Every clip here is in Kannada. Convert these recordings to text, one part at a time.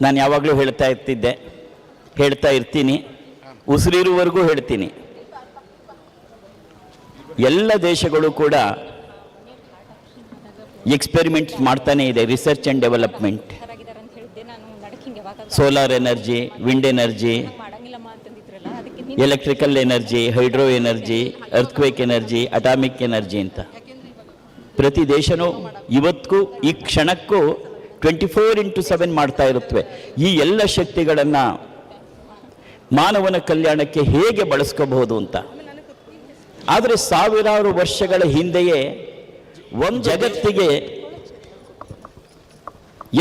ನಾನು ಯಾವಾಗಲೂ ಹೇಳ್ತಾ ಇರ್ತೀನಿ, ಉಸಿರಿರುವವರೆಗೂ ಹೇಳ್ತೀನಿ. ಎಲ್ಲ ದೇಶಗಳು ಕೂಡ ಎಕ್ಸ್ಪೆರಿಮೆಂಟ್ ಮಾಡ್ತಾನೆ ಇದೆ, research and development. Solar energy, wind energy, electrical energy, hydro energy, earthquake energy, atomic energy ಅಂತ ಪ್ರತಿ ದೇಶನೂ ಇವತ್ತಿಗೂ ಈ ಕ್ಷಣಕ್ಕೂ 24x7 ಮಾಡ್ತಾ ಇರುತ್ತವೆ. ಈ ಎಲ್ಲ ಶಕ್ತಿಗಳನ್ನು ಮಾನವನ ಕಲ್ಯಾಣಕ್ಕೆ ಹೇಗೆ ಬಳಸ್ಕೋಬಹುದು ಅಂತ. ಆದರೆ ಸಾವಿರಾರು ವರ್ಷಗಳ ಹಿಂದೆಯೇ ಒಂದು ಜಗತ್ತಿಗೆ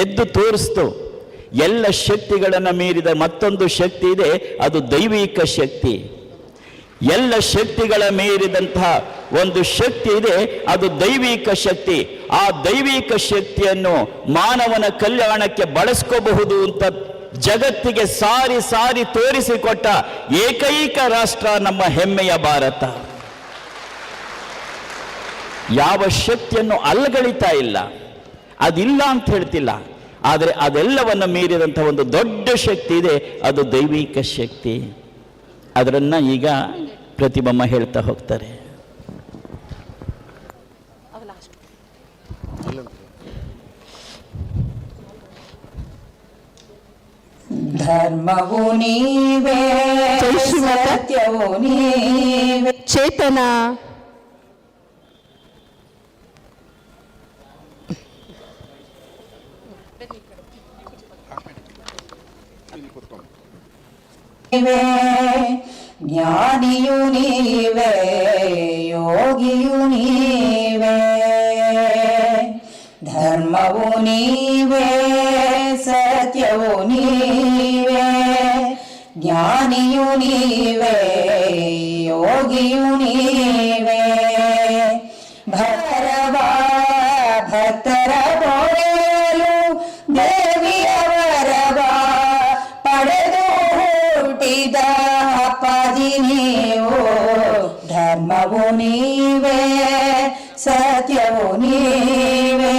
ಎದ್ದು ತೋರಿಸ್ತು, ಎಲ್ಲ ಶಕ್ತಿಗಳನ್ನು ಮೀರಿದ ಮತ್ತೊಂದು ಶಕ್ತಿ ಇದೆ, ಅದು ದೈವಿಕ ಶಕ್ತಿ. ಎಲ್ಲ ಶಕ್ತಿಗಳ ಮೀರಿದಂತಹ ಒಂದು ಶಕ್ತಿ ಇದೆ, ಅದು ದೈವಿಕ ಶಕ್ತಿ. ಆ ದೈವಿಕ ಶಕ್ತಿಯನ್ನು ಮಾನವನ ಕಲ್ಯಾಣಕ್ಕೆ ಬಳಸ್ಕೋಬಹುದು ಅಂತ ಜಗತ್ತಿಗೆ ಸಾರಿ ಸಾರಿ ತೋರಿಸಿಕೊಟ್ಟ ಏಕೈಕ ರಾಷ್ಟ್ರ ನಮ್ಮ ಹೆಮ್ಮೆಯ ಭಾರತ. ಯಾವ ಶಕ್ತಿಯನ್ನು ಅಲ್ಲಗಳಿತಾ ಇಲ್ಲ, ಅದಿಲ್ಲ ಅಂತ ಹೇಳ್ತಿಲ್ಲ, ಆದರೆ ಅದೆಲ್ಲವನ್ನು ಮೀರಿದಂಥ ಒಂದು ದೊಡ್ಡ ಶಕ್ತಿ ಇದೆ, ಅದು ದೈವಿಕ ಶಕ್ತಿ. ಅದರನ್ನು ಈಗ ಪ್ರತಿಬಮ್ಮ ಹೇಳ್ತಾ ಹೋಗ್ತಾರೆ. ಧರ್ಮವು ನೀವೇ, ಸತ್ಯವು ನೀವೇ, ಚೇತನ ಜ್ಞಾನಿಯು ನೀವೇ, ಯೋಗಿಯು ನೀವೇ. ಧರ್ಮವು ನೀವೇ, ಸತ್ಯವು ನೀವೇ, ಜ್ಞಾನಿಯು ನೀವೇ, ಯೋಗಿಯು ನೀವೇ. ಭಕ್ತರ ಪೊರೆಯಲು ದೇವಿಯವರವ ಪಡೆದು ಹುಟ್ಟಿದ ಅಪ್ಪಾಜಿ ನೀವು. ಧರ್ಮವು ನೀವೇ, ಸತ್ಯವು ನೀವೇ,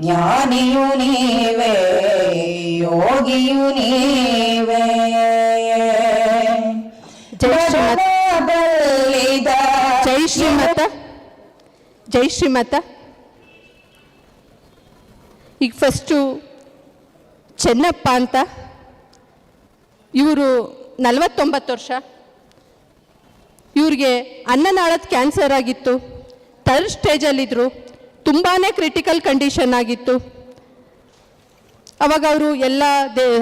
ಜ್ಞಾನಿಯು ನೀವೇ, ಯೋಗಿಯು ನೀವೇ. ಜೈ ಶ್ರೀಮತ. ಈಗ ಫಸ್ಟು ಚೆನ್ನಪ್ಪ ಅಂತ, ಇವರು 49 ವರ್ಷ. ಇವ್ರಿಗೆ ಅನ್ನನಾಳದ ಕ್ಯಾನ್ಸರ್ ಆಗಿತ್ತು, 3rd ಸ್ಟೇಜಲ್ಲಿದ್ದರು, ತುಂಬಾ ಕ್ರಿಟಿಕಲ್ ಕಂಡೀಷನ್ ಆಗಿತ್ತು. ಅವಾಗ ಅವರು ಎಲ್ಲ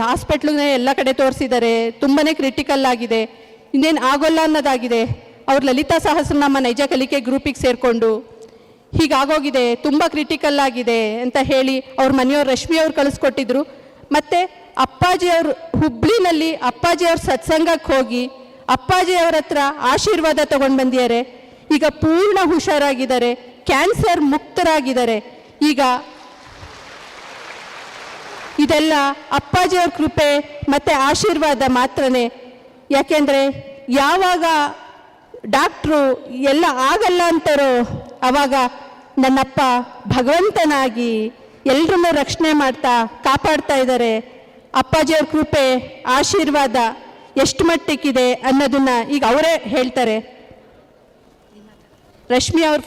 ಹಾಸ್ಪಿಟ್ಲಿಗೆ ಎಲ್ಲ ಕಡೆ ತೋರಿಸಿದ್ದಾರೆ, ತುಂಬಾ ಕ್ರಿಟಿಕಲ್ ಆಗಿದೆ, ಇನ್ನೇನು ಆಗೋಲ್ಲ ಅನ್ನೋದಾಗಿದೆ. ಅವ್ರು ಲಲಿತಾ ಸಹಸ್ರನಾಮ ನೈಜ ಕಲಿಕೆ ಗ್ರೂಪಿಗೆ ಸೇರಿಕೊಂಡು ಹೀಗಾಗೋಗಿದೆ, ತುಂಬ ಕ್ರಿಟಿಕಲ್ ಆಗಿದೆ ಅಂತ ಹೇಳಿ ಅವ್ರ ಮನೆಯವ್ರು ರಶ್ಮಿಯವ್ರು ಕಳಿಸ್ಕೊಟ್ಟಿದ್ರು. ಮತ್ತು ಅಪ್ಪಾಜಿಯವರು ಹುಬ್ಳಿನಲ್ಲಿ ಅಪ್ಪಾಜಿಯವ್ರ ಸತ್ಸಂಗಕ್ಕೆ ಹೋಗಿ ಅಪ್ಪಾಜಿಯವ್ರ ಹತ್ರ ಆಶೀರ್ವಾದ ತಗೊಂಡು ಬಂದಿದ್ದಾರೆ. ಈಗ ಪೂರ್ಣ ಹುಷಾರಾಗಿದ್ದಾರೆ, ಕ್ಯಾನ್ಸರ್ ಮುಕ್ತರಾಗಿದ್ದಾರೆ. ಈಗ ಇದೆಲ್ಲ ಅಪ್ಪಾಜಿಯವ್ರ ಕೃಪೆ ಮತ್ತು ಆಶೀರ್ವಾದ ಮಾತ್ರನೇ. ಯಾಕೆಂದರೆ ಯಾವಾಗ ಡಾಕ್ಟ್ರು ಎಲ್ಲ ಆಗಲ್ಲ ಅಂತಾರೋ ಆವಾಗ ನನ್ನಪ್ಪ ಭಗವಂತನಾಗಿ ಎಲ್ಲರನ್ನೂ ರಕ್ಷಣೆ ಮಾಡ್ತಾ ಕಾಪಾಡ್ತಾ ಇದ್ದಾರೆ. ಅಪ್ಪಾಜಿಯವ್ರ ಕೃಪೆ ಆಶೀರ್ವಾದ ಎಷ್ಟು ಮಟ್ಟಿಗಿದೆ ಅನ್ನೋದನ್ನು ಈಗ ಅವರೇ ಹೇಳ್ತಾರೆ. ರಶ್ಮಿ ಅವ್ರು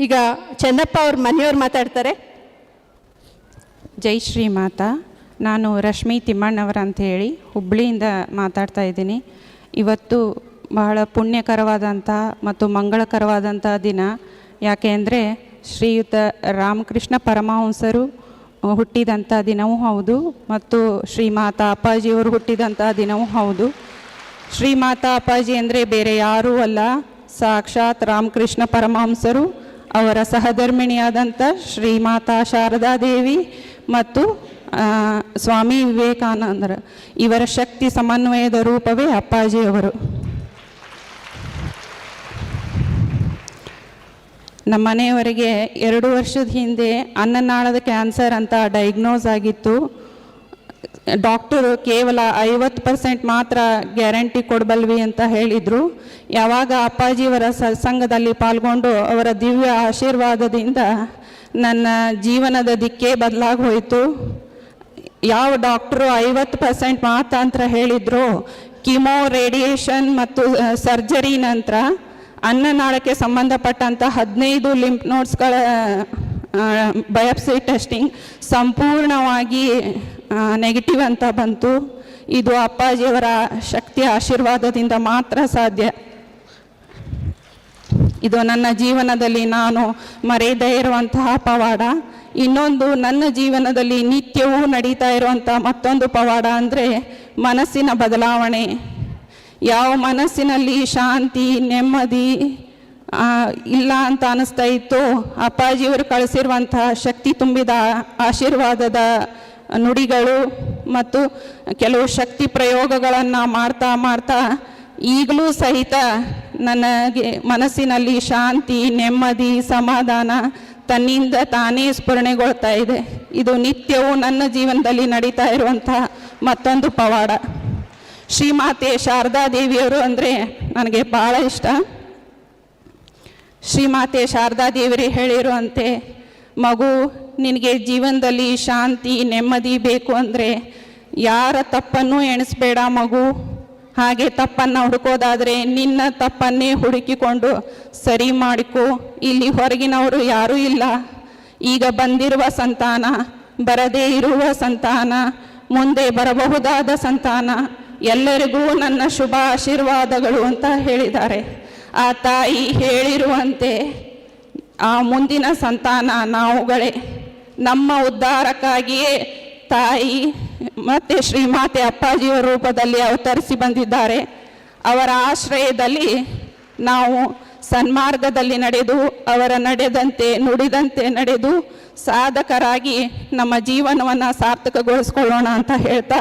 ಈಗ ಚೆನ್ನಪ್ಪ ಅವ್ರ ಮನೆಯವ್ರು ಮಾತಾಡ್ತಾರೆ. ಜೈ ಶ್ರೀಮಾತಾ. ನಾನು ರಶ್ಮಿ ತಿಮ್ಮಣ್ಣವರ ಅಂಥೇಳಿ ಹುಬ್ಬಳ್ಳಿಯಿಂದ ಮಾತಾಡ್ತಾ ಇದ್ದೀನಿ. ಇವತ್ತು ಬಹಳ ಪುಣ್ಯಕರವಾದಂಥ ಮತ್ತು ಮಂಗಳಕರವಾದಂಥ ದಿನ. ಯಾಕೆ ಅಂದರೆ ಶ್ರೀಯುತ ರಾಮಕೃಷ್ಣ ಪರಮಹಂಸರು ಹುಟ್ಟಿದಂಥ ದಿನವೂ ಹೌದು ಮತ್ತು ಶ್ರೀಮಾತಾ ಅಪ್ಪಾಜಿಯವರು ಹುಟ್ಟಿದಂಥ ದಿನವೂ ಹೌದು. ಶ್ರೀಮಾತಾ ಅಪ್ಪಾಜಿ ಅಂದರೆ ಬೇರೆ ಯಾರೂ ಅಲ್ಲ, ಸಾಕ್ಷಾತ್ ರಾಮಕೃಷ್ಣ ಪರಮಹಂಸರು, ಅವರ ಸಹಧರ್ಮಿಣಿಯಾದಂಥ ಶ್ರೀಮಾತಾ ಶಾರದಾದೇವಿ ಮತ್ತು ಸ್ವಾಮಿ ವಿವೇಕಾನಂದರ ಇವರ ಶಕ್ತಿ ಸಮನ್ವಯದ ರೂಪವೇ ಅಪ್ಪಾಜಿಯವರು. ನಮ್ಮ ಮನೆಯವರಿಗೆ 2 ವರ್ಷದ ಹಿಂದೆ ಅನ್ನನಾಳದ ಕ್ಯಾನ್ಸರ್ ಅಂತ ಡೈಗ್ನೋಸ್ ಆಗಿತ್ತು. ಡಾಕ್ಟರು ಕೇವಲ 50% ಮಾತ್ರ ಗ್ಯಾರಂಟಿ ಕೊಡಬಲ್ವಿ ಅಂತ ಹೇಳಿದರು. ಯಾವಾಗ ಅಪ್ಪಾಜಿಯವರ ಸತ್ಸಂಗದಲ್ಲಿ ಪಾಲ್ಗೊಂಡು ಅವರ ದಿವ್ಯ ಆಶೀರ್ವಾದದಿಂದ ನನ್ನ ಜೀವನದ ದಿಕ್ಕೇ ಬದಲಾಗಿ ಹೋಯಿತು. ಯಾವ ಡಾಕ್ಟ್ರು 50% ಮಾತ್ರ ಅಂತ ಹೇಳಿದ್ರು, ಕಿಮೋ, ರೇಡಿಯೇಷನ್ ಮತ್ತು ಸರ್ಜರಿ ನಂತರ ಅನ್ನನಾಳಕ್ಕೆ ಸಂಬಂಧಪಟ್ಟಂಥ 15 ಲಿಂಫ್ ನೋಡ್ಸ್ಗಳ ಬಯಾಪ್ಸಿ ಟೆಸ್ಟಿಂಗ್ ಸಂಪೂರ್ಣವಾಗಿ ನೆಗೆಟಿವ್ ಅಂತ ಬಂತು. ಇದು ಅಪ್ಪಾಜಿಯವರ ಶಕ್ತಿಯ ಆಶೀರ್ವಾದದಿಂದ ಮಾತ್ರ ಸಾಧ್ಯ. ಇದು ನನ್ನ ಜೀವನದಲ್ಲಿ ನಾನು ಮರೆಯದೇ ಇರುವಂತಹ ಪವಾಡ. ಇನ್ನೊಂದು, ನನ್ನ ಜೀವನದಲ್ಲಿ ನಿತ್ಯವೂ ನಡೀತಾ ಇರುವಂಥ ಮತ್ತೊಂದು ಪವಾಡ ಅಂದರೆ ಮನಸ್ಸಿನ ಬದಲಾವಣೆ. ಯಾವ ಮನಸ್ಸಿನಲ್ಲಿ ಶಾಂತಿ, ನೆಮ್ಮದಿ ಇಲ್ಲ ಅಂತ ಅನ್ನಿಸ್ತಾ ಇತ್ತು, ಅಪ್ಪಾಜಿಯವರು ಕಳಿಸಿರುವಂತಹ ಶಕ್ತಿ ತುಂಬಿದ ಆಶೀರ್ವಾದದ ನುಡಿಗಳು ಮತ್ತು ಕೆಲವು ಶಕ್ತಿ ಪ್ರಯೋಗಗಳನ್ನು ಮಾಡ್ತಾ ಮಾಡ್ತಾ ಈಗಲೂ ಸಹಿತ ನನಗೆ ಮನಸ್ಸಿನಲ್ಲಿ ಶಾಂತಿ, ನೆಮ್ಮದಿ, ಸಮಾಧಾನ ತನ್ನಿಂದ ತಾನೇ ಸ್ಫುರಣೆಗೊಳ್ತಾ ಇದೆ. ಇದು ನಿತ್ಯವೂ ನನ್ನ ಜೀವನದಲ್ಲಿ ನಡೀತಾ ಇರುವಂಥ ಮತ್ತೊಂದು ಪವಾಡ. ಶ್ರೀಮಾತೆ ಶಾರದಾ ದೇವಿಯವರು ಅಂದರೆ ನನಗೆ ಭಾಳ ಇಷ್ಟ. ಶ್ರೀಮಾತೆ ಶಾರದಾ ದೇವರೇ ಹೇಳಿರುವಂತೆ, ಮಗು ನಿನಗೆ ಜೀವನದಲ್ಲಿ ಶಾಂತಿ, ನೆಮ್ಮದಿ ಬೇಕು ಅಂದರೆ ಯಾರ ತಪ್ಪನ್ನು ಎಣಿಸ್ಬೇಡ ಮಗು. ಹಾಗೆ ತಪ್ಪನ್ನು ಹುಡುಕೋದಾದರೆ ನಿನ್ನ ತಪ್ಪನ್ನೇ ಹುಡುಕಿಕೊಂಡು ಸರಿ ಮಾಡಿಕೊ. ಇಲ್ಲಿ ಹೊರಗಿನವರು ಯಾರೂ ಇಲ್ಲ. ಈಗ ಬಂದಿರುವ ಸಂತಾನ, ಬರದೇ ಇರುವ ಸಂತಾನ, ಮುಂದೆ ಬರಬಹುದಾದ ಸಂತಾನ ಎಲ್ಲರಿಗೂ ನನ್ನ ಶುಭ ಆಶೀರ್ವಾದಗಳು ಅಂತ ಹೇಳಿದ್ದಾರೆ. ಆ ತಾಯಿ ಹೇಳಿರುವಂತೆ ಆ ಮುಂದಿನ ಸಂತಾನ ನಾವುಗಳೇ. ನಮ್ಮ ಉದ್ಧಾರಕ್ಕಾಗಿಯೇ ತಾಯಿ ಮತ್ತು ಶ್ರೀಮಾತೆ ಅಪ್ಪಾಜಿಯವರ ರೂಪದಲ್ಲಿ ಅವತರಿಸಿ ಬಂದಿದ್ದಾರೆ. ಅವರ ಆಶ್ರಯದಲ್ಲಿ ನಾವು ಸನ್ಮಾರ್ಗದಲ್ಲಿ ನಡೆದು, ಅವರ ನಡೆದಂತೆ ನುಡಿದಂತೆ ನಡೆದು ಸಾಧಕರಾಗಿ ನಮ್ಮ ಜೀವನವನ್ನು ಸಾರ್ಥಕಗೊಳಿಸ್ಕೊಳ್ಳೋಣ ಅಂತ ಹೇಳ್ತಾ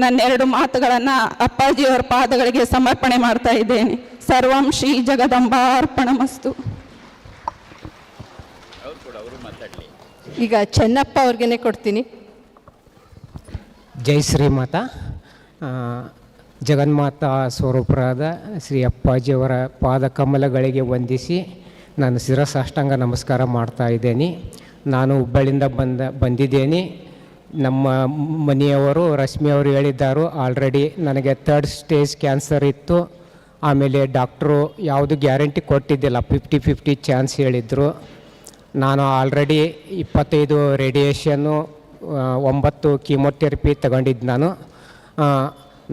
ನನ್ನೆರಡು ಮಾತುಗಳನ್ನು ಅಪ್ಪಾಜಿಯವರ ಪಾದಗಳಿಗೆ ಸಮರ್ಪಣೆ ಮಾಡ್ತಾ ಇದ್ದೇನೆ. ಸರ್ವಂ ಶ್ರೀ ಜಗದಂಬಾರ್ಪಣಮಸ್ತು. ಈಗ ಚೆನ್ನಪ್ಪ ಅವ್ರಿಗೇನೆ ಕೊಡ್ತೀನಿ. ಜೈ ಶ್ರೀಮಾತಾ. ಜಗನ್ಮಾತಾ ಸ್ವರೂಪರಾದ ಶ್ರೀ ಅಪ್ಪಾಜಿಯವರ ಪಾದಕಮಲಗಳಿಗೆ ವಂದಿಸಿ ನಾನು ಶಿರಸಾಷ್ಟಾಂಗ ನಮಸ್ಕಾರ ಮಾಡ್ತಾ ಇದ್ದೇನೆ. ನಾನು ಹುಬ್ಬಳ್ಳಿಯಿಂದ ಬಂದಿದ್ದೇನೆ. ನಮ್ಮ ಮನೆಯವರು ರಶ್ಮಿಯವರು ಹೇಳಿದ್ದಾರು, ಆಲ್ರೆಡಿ ನನಗೆ 3rd ಸ್ಟೇಜ್ ಕ್ಯಾನ್ಸರ್ ಇತ್ತು. ಆಮೇಲೆ ಡಾಕ್ಟ್ರು ಯಾವುದು ಗ್ಯಾರಂಟಿ ಕೊಟ್ಟಿದ್ದಿಲ್ಲ, 50-50 ಚಾನ್ಸ್ ಹೇಳಿದರು. ನಾನು ಆಲ್ರೆಡಿ 25 ರೇಡಿಯೇಷನ್ನು, 9 ಕೀಮೋಥೆರಪಿ ತಗೊಂಡಿದ್ದು ನಾನು.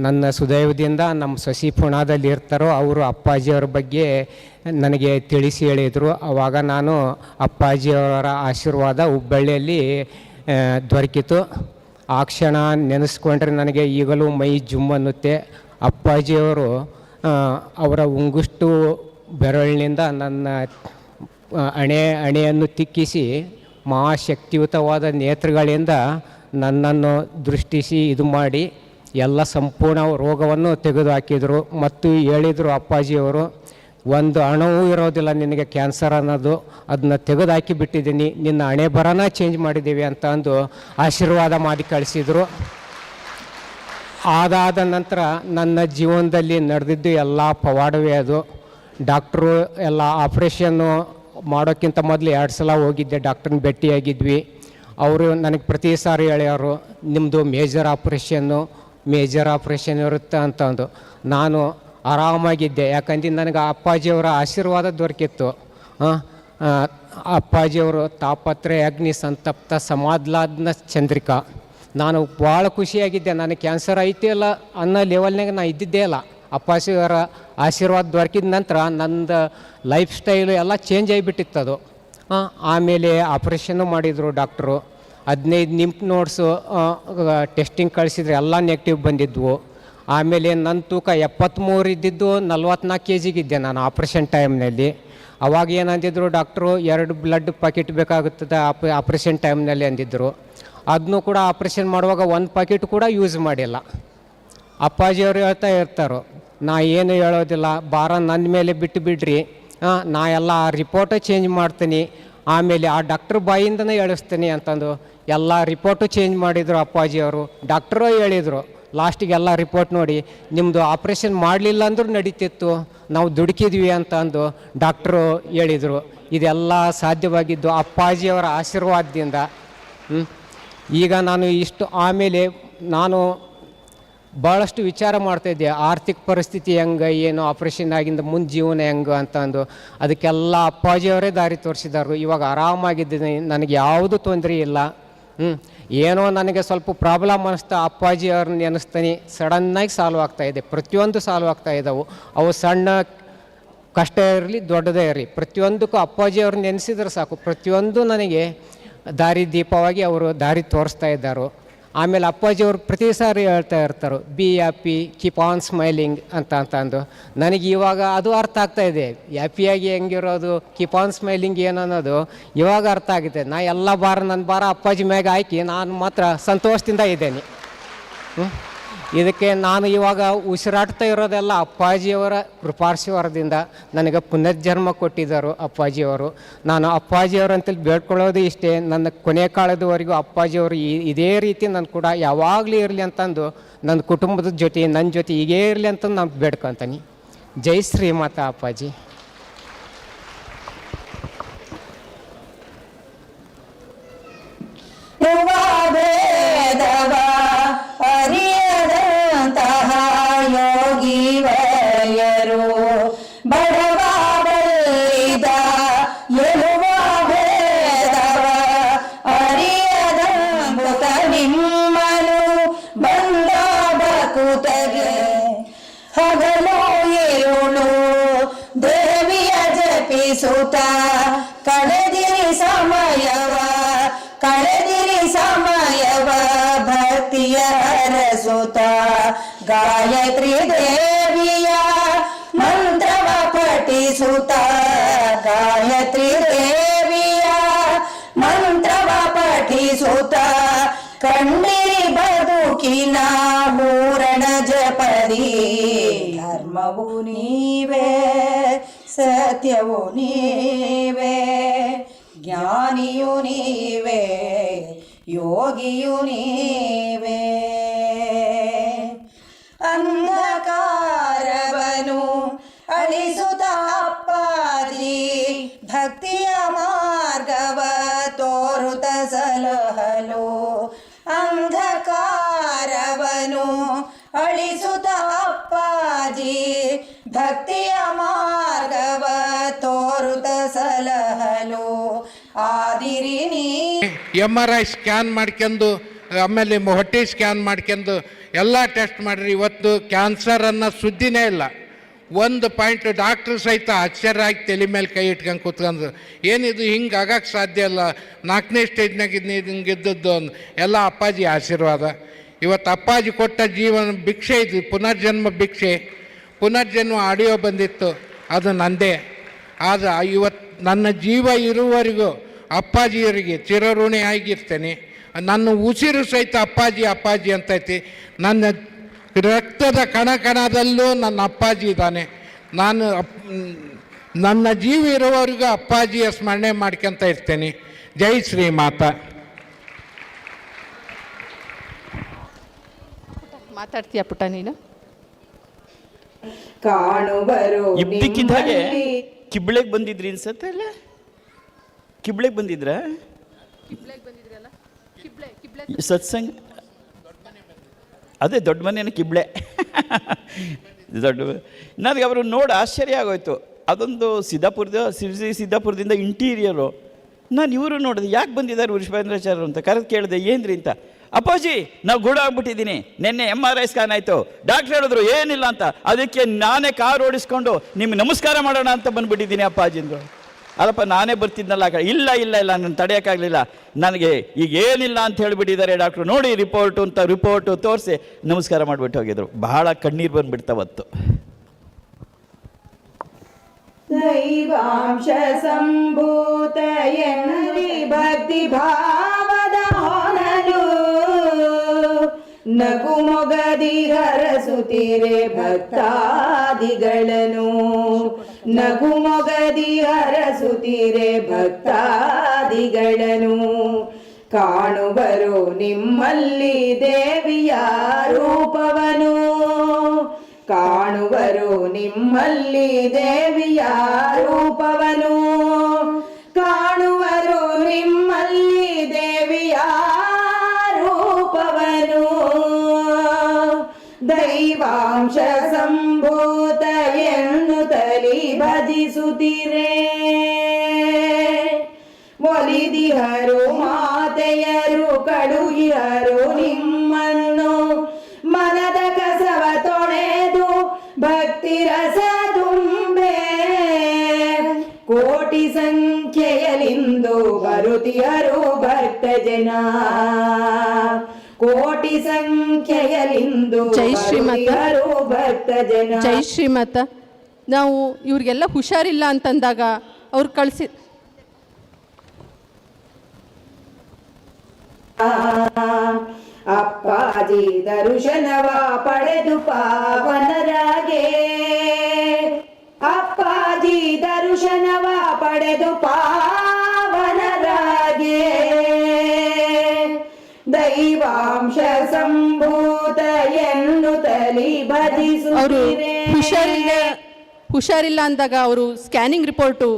ನನ್ನ ಸುದೈವದಿಂದ ನಮ್ಮ ಸಸಿ ಪುಣಾದಲ್ಲಿ ಇರ್ತಾರೋ ಅವರು ಅಪ್ಪಾಜಿಯವರ ಬಗ್ಗೆ ನನಗೆ ತಿಳಿಸಿ ಹೇಳಿದರು. ಆವಾಗ ನಾನು ಅಪ್ಪಾಜಿಯವರ ಆಶೀರ್ವಾದ ಹುಬ್ಬಳ್ಳಿಯಲ್ಲಿ ದೊರಕಿತು. ಆ ಕ್ಷಣ ನೆನೆಸ್ಕೊಂಡ್ರೆ ನನಗೆ ಈಗಲೂ ಮೈ ಜುಮ್ ಅನ್ನುತ್ತೆ. ಅಪ್ಪಾಜಿಯವರು ಅವರ ಉಂಗುಷ್ಟು ಬೆರಳಿನಿಂದ ನನ್ನ ಹಣೆಯನ್ನು ತಿಕ್ಕಿಸಿ ಮಹಾಶಕ್ತಿಯುತವಾದ ನೇತ್ರಗಳಿಂದ ನನ್ನನ್ನು ದೃಷ್ಟಿಸಿ ಇದು ಮಾಡಿ ಎಲ್ಲ ಸಂಪೂರ್ಣ ರೋಗವನ್ನು ತೆಗೆದುಹಾಕಿದರು. ಮತ್ತು ಹೇಳಿದರು ಅಪ್ಪಾಜಿಯವರು, ಒಂದು ಅಣುವೂ ಇರೋದಿಲ್ಲ ನಿನಗೆ ಕ್ಯಾನ್ಸರ್ ಅನ್ನೋದು, ಅದನ್ನ ತೆಗೆದುಹಾಕಿ ಬಿಟ್ಟಿದ್ದೀನಿ, ನಿನ್ನ ಹಣೆ ಬರನ ಚೇಂಜ್ ಮಾಡಿದ್ದೀವಿ ಅಂತ ಅಂದು ಆಶೀರ್ವಾದ ಮಾಡಿ ಕಳಿಸಿದರು. ಅದಾದ ನಂತರ ನನ್ನ ಜೀವನದಲ್ಲಿ ನಡೆದಿದ್ದು ಎಲ್ಲ ಪವಾಡವೇ. ಅದು ಡಾಕ್ಟ್ರು ಎಲ್ಲ ಆಪ್ರೇಷನ್ನು ಮಾಡೋಕ್ಕಿಂತ ಮೊದಲು 2 ಸಲ ಹೋಗಿದ್ದೆ, ಡಾಕ್ಟ್ರನ್ನ ಭೇಟಿಯಾಗಿದ್ವಿ. ಅವರು ನನಗೆ ಪ್ರತಿ ಸಾರಿ ಹೇಳ್ಯಾರು, ನಿಮ್ಮದು ಮೇಜರ್ ಆಪ್ರೇಷನ್ ಇರುತ್ತೆ ಅಂತಂದು. ನಾನು ಆರಾಮಾಗಿದ್ದೆ, ಯಾಕಂದ್ರೆ ನನಗೆ ಅಪ್ಪಾಜಿಯವರ ಆಶೀರ್ವಾದ ದೊರಕಿತ್ತು. ಅಪ್ಪಾಜಿಯವರು ತಾಪತ್ರೆ ಅಗ್ನಿ ಸಂತಪ್ತ ಸಮಾಧ್ಲಾದ್ನ ಚಂದ್ರಿಕಾ. ನಾನು ಭಾಳ ಖುಷಿಯಾಗಿದ್ದೆ. ನನಗೆ ಕ್ಯಾನ್ಸರ್ ಐತಿ ಅಲ್ಲ ಅನ್ನೋ ಲೆವೆಲ್ನಾಗ ನಾನು ಇದ್ದಿದ್ದೇ ಇಲ್ಲ. ಅಪ್ಪಾಜಿಯವರ ಆಶೀರ್ವಾದ ದೊರಕಿದ ನಂತರ ನಂದು ಲೈಫ್ ಸ್ಟೈಲು ಎಲ್ಲ ಚೇಂಜ್ ಆಗಿಬಿಟ್ಟಿತ್ತು ಅದು. ಆಮೇಲೆ ಆಪ್ರೇಷನ್ನು ಮಾಡಿದರು ಡಾಕ್ಟ್ರು. 15 ನಿಂಪ್ ನೋಡ್ಸು ಟೆಸ್ಟಿಂಗ್ ಕಳಿಸಿದ್ರೆ ಎಲ್ಲ ನೆಗೆಟಿವ್ ಬಂದಿದ್ವು. ಆಮೇಲೆ ನನ್ನ ತೂಕ 73 ಇದ್ದಿದ್ದು 44 kg ಇದ್ದೆ ನಾನು ಆಪ್ರೇಷನ್ ಟೈಮ್ನಲ್ಲಿ. ಅವಾಗ ಏನಂದಿದ್ರು ಡಾಕ್ಟ್ರು, 2 ಬ್ಲಡ್ ಪ್ಯಾಕೆಟ್ ಬೇಕಾಗುತ್ತದೆ ಆಪ್ರೇಷನ್ ಟೈಮ್ನಲ್ಲಿ ಅಂದಿದ್ದರು. ಅದನ್ನು ಕೂಡ ಆಪ್ರೇಷನ್ ಮಾಡುವಾಗ 1 ಪ್ಯಾಕೆಟ್ ಕೂಡ ಯೂಸ್ ಮಾಡಿಲ್ಲ. ಅಪ್ಪಾಜಿಯವರು ಹೇಳ್ತಾ ಇರ್ತಾರೋ, ನಾ ಏನು ಹೇಳೋದಿಲ್ಲ, ಭಾರ ನನ್ನ ಮೇಲೆ ಬಿಟ್ಟು ಬಿಡ್ರಿ, ನಾ ಎಲ್ಲ ರಿಪೋರ್ಟೇ ಚೇಂಜ್ ಮಾಡ್ತೀನಿ, ಆಮೇಲೆ ಆ ಡಾಕ್ಟ್ರ್ ಬಾಯಿಂದನೇ ಹೇಳಿಸ್ತೀನಿ ಅಂತಂದು ಎಲ್ಲ ರಿಪೋರ್ಟು ಚೇಂಜ್ ಮಾಡಿದರು ಅಪ್ಪಾಜಿಯವರು. ಡಾಕ್ಟ್ರು ಹೇಳಿದರು ಲಾಸ್ಟಿಗೆ ಎಲ್ಲ ರಿಪೋರ್ಟ್ ನೋಡಿ, ನಿಮ್ಮದು ಆಪ್ರೇಷನ್ ಮಾಡಲಿಲ್ಲ ಅಂದರೂ ನಡೀತಿತ್ತು, ನಾವು ದುಡುಕಿದ್ವಿ ಅಂತ ಅಂದು ಡಾಕ್ಟ್ರು ಹೇಳಿದರು. ಇದೆಲ್ಲ ಸಾಧ್ಯವಾಗಿದ್ದು ಅಪ್ಪಾಜಿಯವರ ಆಶೀರ್ವಾದದಿಂದ. ಈಗ ನಾನು ಇಷ್ಟು ಆಮೇಲೆ ನಾನು ಭಾಳಷ್ಟು ವಿಚಾರ ಮಾಡ್ತಾಯಿದ್ದೆ, ಆರ್ಥಿಕ ಪರಿಸ್ಥಿತಿ ಹೆಂಗೆ, ಏನು ಆಪ್ರೇಷನ್ ಆಗಿಂದ ಮುಂದೆ ಜೀವನ ಹೆಂಗೆ ಅಂತಂದು. ಅದಕ್ಕೆಲ್ಲ ಅಪ್ಪಾಜಿಯವರೇ ದಾರಿ ತೋರಿಸಿದರು. ಇವಾಗ ಆರಾಮಾಗಿದ್ದೀನಿ, ನನಗೆ ಯಾವುದೂ ತೊಂದರೆ ಇಲ್ಲ. ಏನೋ ನನಗೆ ಸ್ವಲ್ಪ ಪ್ರಾಬ್ಲಮ್ ಅನ್ನಿಸ್ತಾ ಅಪ್ಪಾಜಿ ಅವ್ರನ್ನ ನೆನೆಸ್ತೀನಿ, ಸಡನ್ನಾಗಿ ಸಾಲ್ವ್ ಆಗ್ತಾಯಿದೆ. ಪ್ರತಿಯೊಂದು ಸಾಲ್ವ್ ಆಗ್ತಾ ಇದ್ದಾವೆ. ಅವು ಸಣ್ಣ ಕಷ್ಟ ಇರಲಿ ದೊಡ್ಡದೇ ಇರಲಿ, ಪ್ರತಿಯೊಂದಕ್ಕೂ ಅಪ್ಪಾಜಿ ಅವ್ರನ್ನ ನೆನೆಸಿದ್ರೆ ಸಾಕು, ಪ್ರತಿಯೊಂದು ನನಗೆ ದಾರಿ ದೀಪವಾಗಿ ಅವರು ದಾರಿ ತೋರಿಸ್ತಾ ಇದ್ದಾರೆ. ಆಮೇಲೆ ಅಪ್ಪಾಜಿಯವರು ಪ್ರತಿ ಸಾರಿ ಹೇಳ್ತಾ ಇರ್ತಾರೆ, be happy, keep on smiling ಅಂತಂದು. ನನಗೆ ಇವಾಗ ಅದು ಅರ್ಥ ಆಗ್ತಾಯಿದೆ. ಹ್ಯಾಪಿಯಾಗಿ ಹೆಂಗಿರೋದು, ಕೀಪ್ ಆನ್ ಸ್ಮೈಲಿಂಗ್ ಏನು ಅನ್ನೋದು ಇವಾಗ ಅರ್ಥ ಆಗಿದೆ. ನಾ ಎಲ್ಲ ನನ್ನ ಭಾರ ಅಪ್ಪಾಜಿ ಮ್ಯಾಗ ಹಾಕಿ ನಾನು ಮಾತ್ರ ಸಂತೋಷದಿಂದ ಇದ್ದೇನೆ. ಇದಕ್ಕೆ ನಾನು ಇವಾಗ ಉಸಿರಾಡ್ತಾ ಇರೋದೆಲ್ಲ ಅಪ್ಪಾಜಿಯವರ ಕೃಪಾಶೀರ್ವಾದದಿಂದ ನನಗೆ ಪುನರ್ಜನ್ಮ ಕೊಟ್ಟಿದ್ದರು ಅಪ್ಪಾಜಿಯವರು. ನಾನು ಅಪ್ಪಾಜಿಯವರಂತೇಳಿ ಬೇಡ್ಕೊಳ್ಳೋದು ಇಷ್ಟೇ, ನನ್ನ ಕೊನೆ ಕಾಲದವರೆಗೂ ಅಪ್ಪಾಜಿಯವರು ಇದೇ ರೀತಿ ನನ್ನ ಕೂಡ ಯಾವಾಗಲೂ ಇರಲಿ ಅಂತಂದು ನನ್ನ ಕುಟುಂಬದ ಜೊತೆ ನನ್ನ ಜೊತೆ ಹೀಗೇ ಇರಲಿ ಅಂತ ನಾನು ಬೇಡ್ಕೊತೀನಿ. ಜೈ ಶ್ರೀಮಾತಾ ಅಪ್ಪಾಜಿ. ಅರಿಯದಂತಹ ಯೋಗಿ ವಯರು ಬಡವ ಬಲ್ಲಿದ ಎಳುವ ಭೇದವ ಅರಿಯದಂಬುತ ನಿಮ್ಮನು ಬಂದ ಬಕುತಗೆ ಹಗಲು ಇರುಳು ದೇವಿಯ ಜಪಿಸುತ್ತ ಕಳೆದಿರಿ ಸಮಯವ ಭಕ್ತಿಯ ಹರಸುತ್ತ ಗಾಯತ್ರಿ ದೇವಿಯ ಮಂತ್ರವ ಪಠಿಸುತ್ತ ಗಾಯತ್ರಿ ದೇವಿಯ ಮಂತ್ರವ ಪಠಿಸುತ್ತ ಕಂಡಿರಿ ಬದುಕಿನ ಹೂರಣ ಜಪದಿ. ಧರ್ಮವು ನೀವೇ, ಸತ್ಯವು ನೀವೇ, ಜ್ಞಾನಿಯು ನೀವೇ, ಯೋಗಿಯು ನೀವೇ. ಅಂಧಕಾರವನು ಅಳಿಸುತ್ತ ಅಪ್ಪಾಜಿ ಭಕ್ತಿಯ ಮಾರ್ಗವ ತೋರುತ್ತ ಸಲಹಲು. ಅಂಧಕಾರವನು ಅಳಿಸುತ್ತ ಅಪ್ಪಾಜಿ ಭಕ್ತಿಯ ಮಾರ್ಗವ ತೋರುತ್ತ ಸಲಹಲು. ಆದಿರಿ ನೀ MRI ಸ್ಕ್ಯಾನ್ ಮಾಡ್ಕೊಂಡು ಆಮೇಲೆ ಹೊಟ್ಟೆ ಸ್ಕ್ಯಾನ್ ಮಾಡ್ಕೊಂಡು ಎಲ್ಲ ಟೆಸ್ಟ್ ಮಾಡಿರಿ. ಇವತ್ತು ಕ್ಯಾನ್ಸರ್ ಅನ್ನೋ ಸುದ್ದಿನೇ ಇಲ್ಲ. ಒಂದು ಪಾಯಿಂಟ್ ಡಾಕ್ಟ್ರು ಸಹಿತ ಆಶ್ಚರ್ಯ ಆಗಿ ತಲೆ ಮೇಲೆ ಕೈ ಇಟ್ಕೊಂಡು ಕೂತ್ಕೊಂಡು, ಏನಿದು ಹಿಂಗೆ ಆಗಕ್ಕೆ ಸಾಧ್ಯ ಇಲ್ಲ, 4ನೇ ಸ್ಟೇಜ್ನಾಗ ಹಿಂಗೆ ಇದ್ದದ್ದು ಎಲ್ಲ ಅಪ್ಪಾಜಿ ಆಶೀರ್ವಾದ. ಇವತ್ತು ಅಪ್ಪಾಜಿ ಕೊಟ್ಟ ಜೀವನ ಭಿಕ್ಷೆ ಇದು, ಪುನರ್ಜನ್ಮ ಭಿಕ್ಷೆ. ಪುನರ್ಜನ್ಮ ಆಡಿಯೋ ಬಂದಿತ್ತು, ಅದು ನಂದೇ. ಆದರೆ ಇವತ್ತು ನನ್ನ ಜೀವ ಇರುವವರೆಗೂ ಅಪ್ಪಾಜಿಯವರಿಗೆ ಚಿರಋಣಿ ಆಗಿರ್ತೇನೆ. ನನ್ನ ಉಸಿರು ಸಹಿತ ಅಪ್ಪಾಜಿ ಅಪ್ಪಾಜಿ ಅಂತೈತಿ. ನನ್ನ ರಕ್ತದ ಕಣ ಕಣದಲ್ಲೂ ನನ್ನ ಅಪ್ಪಾಜಿ ಇದ್ದಾನೆ. ನಾನು ನನ್ನ ಜೀವ ಇರುವವರೆಗೂ ಅಪ್ಪಾಜಿಯ ಸ್ಮರಣೆ ಮಾಡ್ಕೊತ ಇರ್ತೇನೆ. ಜೈ ಶ್ರೀಮಾತಾ. ಮಾತಾಡ್ತೀಯ ಪುಟ್ಟ ನೀನು? ಕಾಣುವರು ಇದ್ದಕ್ಕಿದ್ದ ಹಾಗೆ ಕಿಬ್ಳೆಗೆ ಬಂದಿದ್ರಿ ಅನ್ಸತ್ತೆ ಅಲ್ಲ? ಕಿಬ್ಳೆಗೆ ಬಂದಿದ್ರ ಸತ್ಸಂಗ? ಅದೇ ದೊಡ್ಡ ಮನೇನ ಕಿಬ್ಳೆ. ದೊಡ್ಡ ನನಗೆ ಅವರು ನೋಡಿ ಆಶ್ಚರ್ಯ ಆಗೋಯ್ತು. ಅದೊಂದು ಸಿದ್ದಾಪುರದಿಂದ ಇಂಟೀರಿಯರು. ನಾನು ಇವರು ನೋಡಿದೆ, ಯಾಕೆ ಬಂದಿದ್ದಾರೆ ವೃಷಭೇಂದ್ರಾಚಾರ್ಯರು ಅಂತ ಕರೆದು ಕೇಳಿದೆ, ಏನ್ರಿ ಅಂತ. ಅಪ್ಪಾಜಿ ನಾವು ಗೂಢ ಆಗ್ಬಿಟ್ಟಿದ್ದೀನಿ, ನಿನ್ನೆ MRI ಸ್ಕ್ಯಾನ್ ಆಯಿತು, ಡಾಕ್ಟ್ರ್ ಹೇಳಿದ್ರು ಏನಿಲ್ಲ ಅಂತ, ಅದಕ್ಕೆ ನಾನೇ ಕಾರ್ ಓಡಿಸ್ಕೊಂಡು ನಿಮ್ಗೆ ನಮಸ್ಕಾರ ಮಾಡೋಣ ಅಂತ ಬಂದುಬಿಟ್ಟಿದ್ದೀನಿ ಅಪ್ಪಾಜಿ ಅಂದರು. ಅಲ್ಲಪ್ಪ ನಾನೇ ಬರ್ತಿದ್ನಲ್ಲ. ಇಲ್ಲ ಇಲ್ಲ ಇಲ್ಲ ನಾನು ತಡೆಯೋಕ್ಕಾಗಲಿಲ್ಲ, ನನಗೆ ಈಗ ಏನಿಲ್ಲ ಅಂತ ಹೇಳಿಬಿಟ್ಟಿದ್ದಾರೆ ಡಾಕ್ಟ್ರು, ನೋಡಿ ರಿಪೋರ್ಟು ಅಂತ ರಿಪೋರ್ಟು ತೋರಿಸಿ ನಮಸ್ಕಾರ ಮಾಡಿಬಿಟ್ಟು ಹೋಗಿದ್ರು. ಬಹಳ ಕಣ್ಣೀರು ಬಂದುಬಿಡ್ತಾವತ್ತು. ದೈವಾಂಶ ಸಂಭೂತ ಎನ್ನಲಿ ಭಕ್ತಿ ಭಾವದ ಹೊನಲು ನಗು ಮೊಗದಿ ಹರಸುತ್ತೀರೆ ಭಕ್ತಾದಿಗಳನ್ನು. ನಗು ಮೊಗದಿ ಹರಸುತ್ತೀರೆ ಭಕ್ತಾದಿಗಳನ್ನು. ಕಾಣುವರು ನಿಮ್ಮಲ್ಲಿ ದೇವಿಯ ರೂಪವನು. ಕಾಣುವರು ನಿಮ್ಮಲ್ಲಿ ದೇವಿಯ ರೂಪವನು. ಕಾಣುವರು ನಿಮ್ಮಲ್ಲಿ ದೇವಿಯ ದೈವಾಂಶ ಸಂಭೂತ ಎನ್ನುತ್ತಲಿ ಭಜಿಸುತ್ತಿರೆ. ಒಲಿದಿಹರು ಮಾತೆಯರು ಕಳುಹಿಹರು ನಿಮ್ಮನ್ನು, ಮನದ ಕಸವ ತೊಳೆದು ಭಕ್ತಿ ರಸ ತುಂಬೆ. ಕೋಟಿ ಸಂಖ್ಯೆಯಲಿಂದು ಬರುತ್ತಿಹರು ಭಕ್ತ ಜನ, ಕೋಟಿ ಸಂಖ್ಯೆಯಲಿಂದು ಜೈ ಶ್ರೀಮತ. ಬರುತ್ತಿಹರು ಭಕ್ತ ಜನ. ಜೈ ಶ್ರೀಮತ. ನಾವು ಇವ್ರಿಗೆಲ್ಲ ಹುಷಾರಿಲ್ಲ ಅಂತಂದಾಗ ಅವ್ರು ಕಳಿಸಿ ಅಪ್ಪಾಜಿ ದರ್ಶನವ ಪಡೆದು ಪಾವನರಾಗೆ, ಅಪ್ಪಾಜಿ ದರ್ಶನವ ಪಡೆದು ಪಾವನರಾಗೆ. ದೈವಾಂಶ ಸಂಭೂತ ಎನ್ನುತ್ತಲಿ ಅವರು ಭಜಿಸುತ್ತಿರೆ. ಹುಷಾರಿಲ್ಲ ಅಂದಾಗ ಅವರು ಸ್ಕ್ಯಾನಿಂಗ್ ರಿಪೋರ್ಟು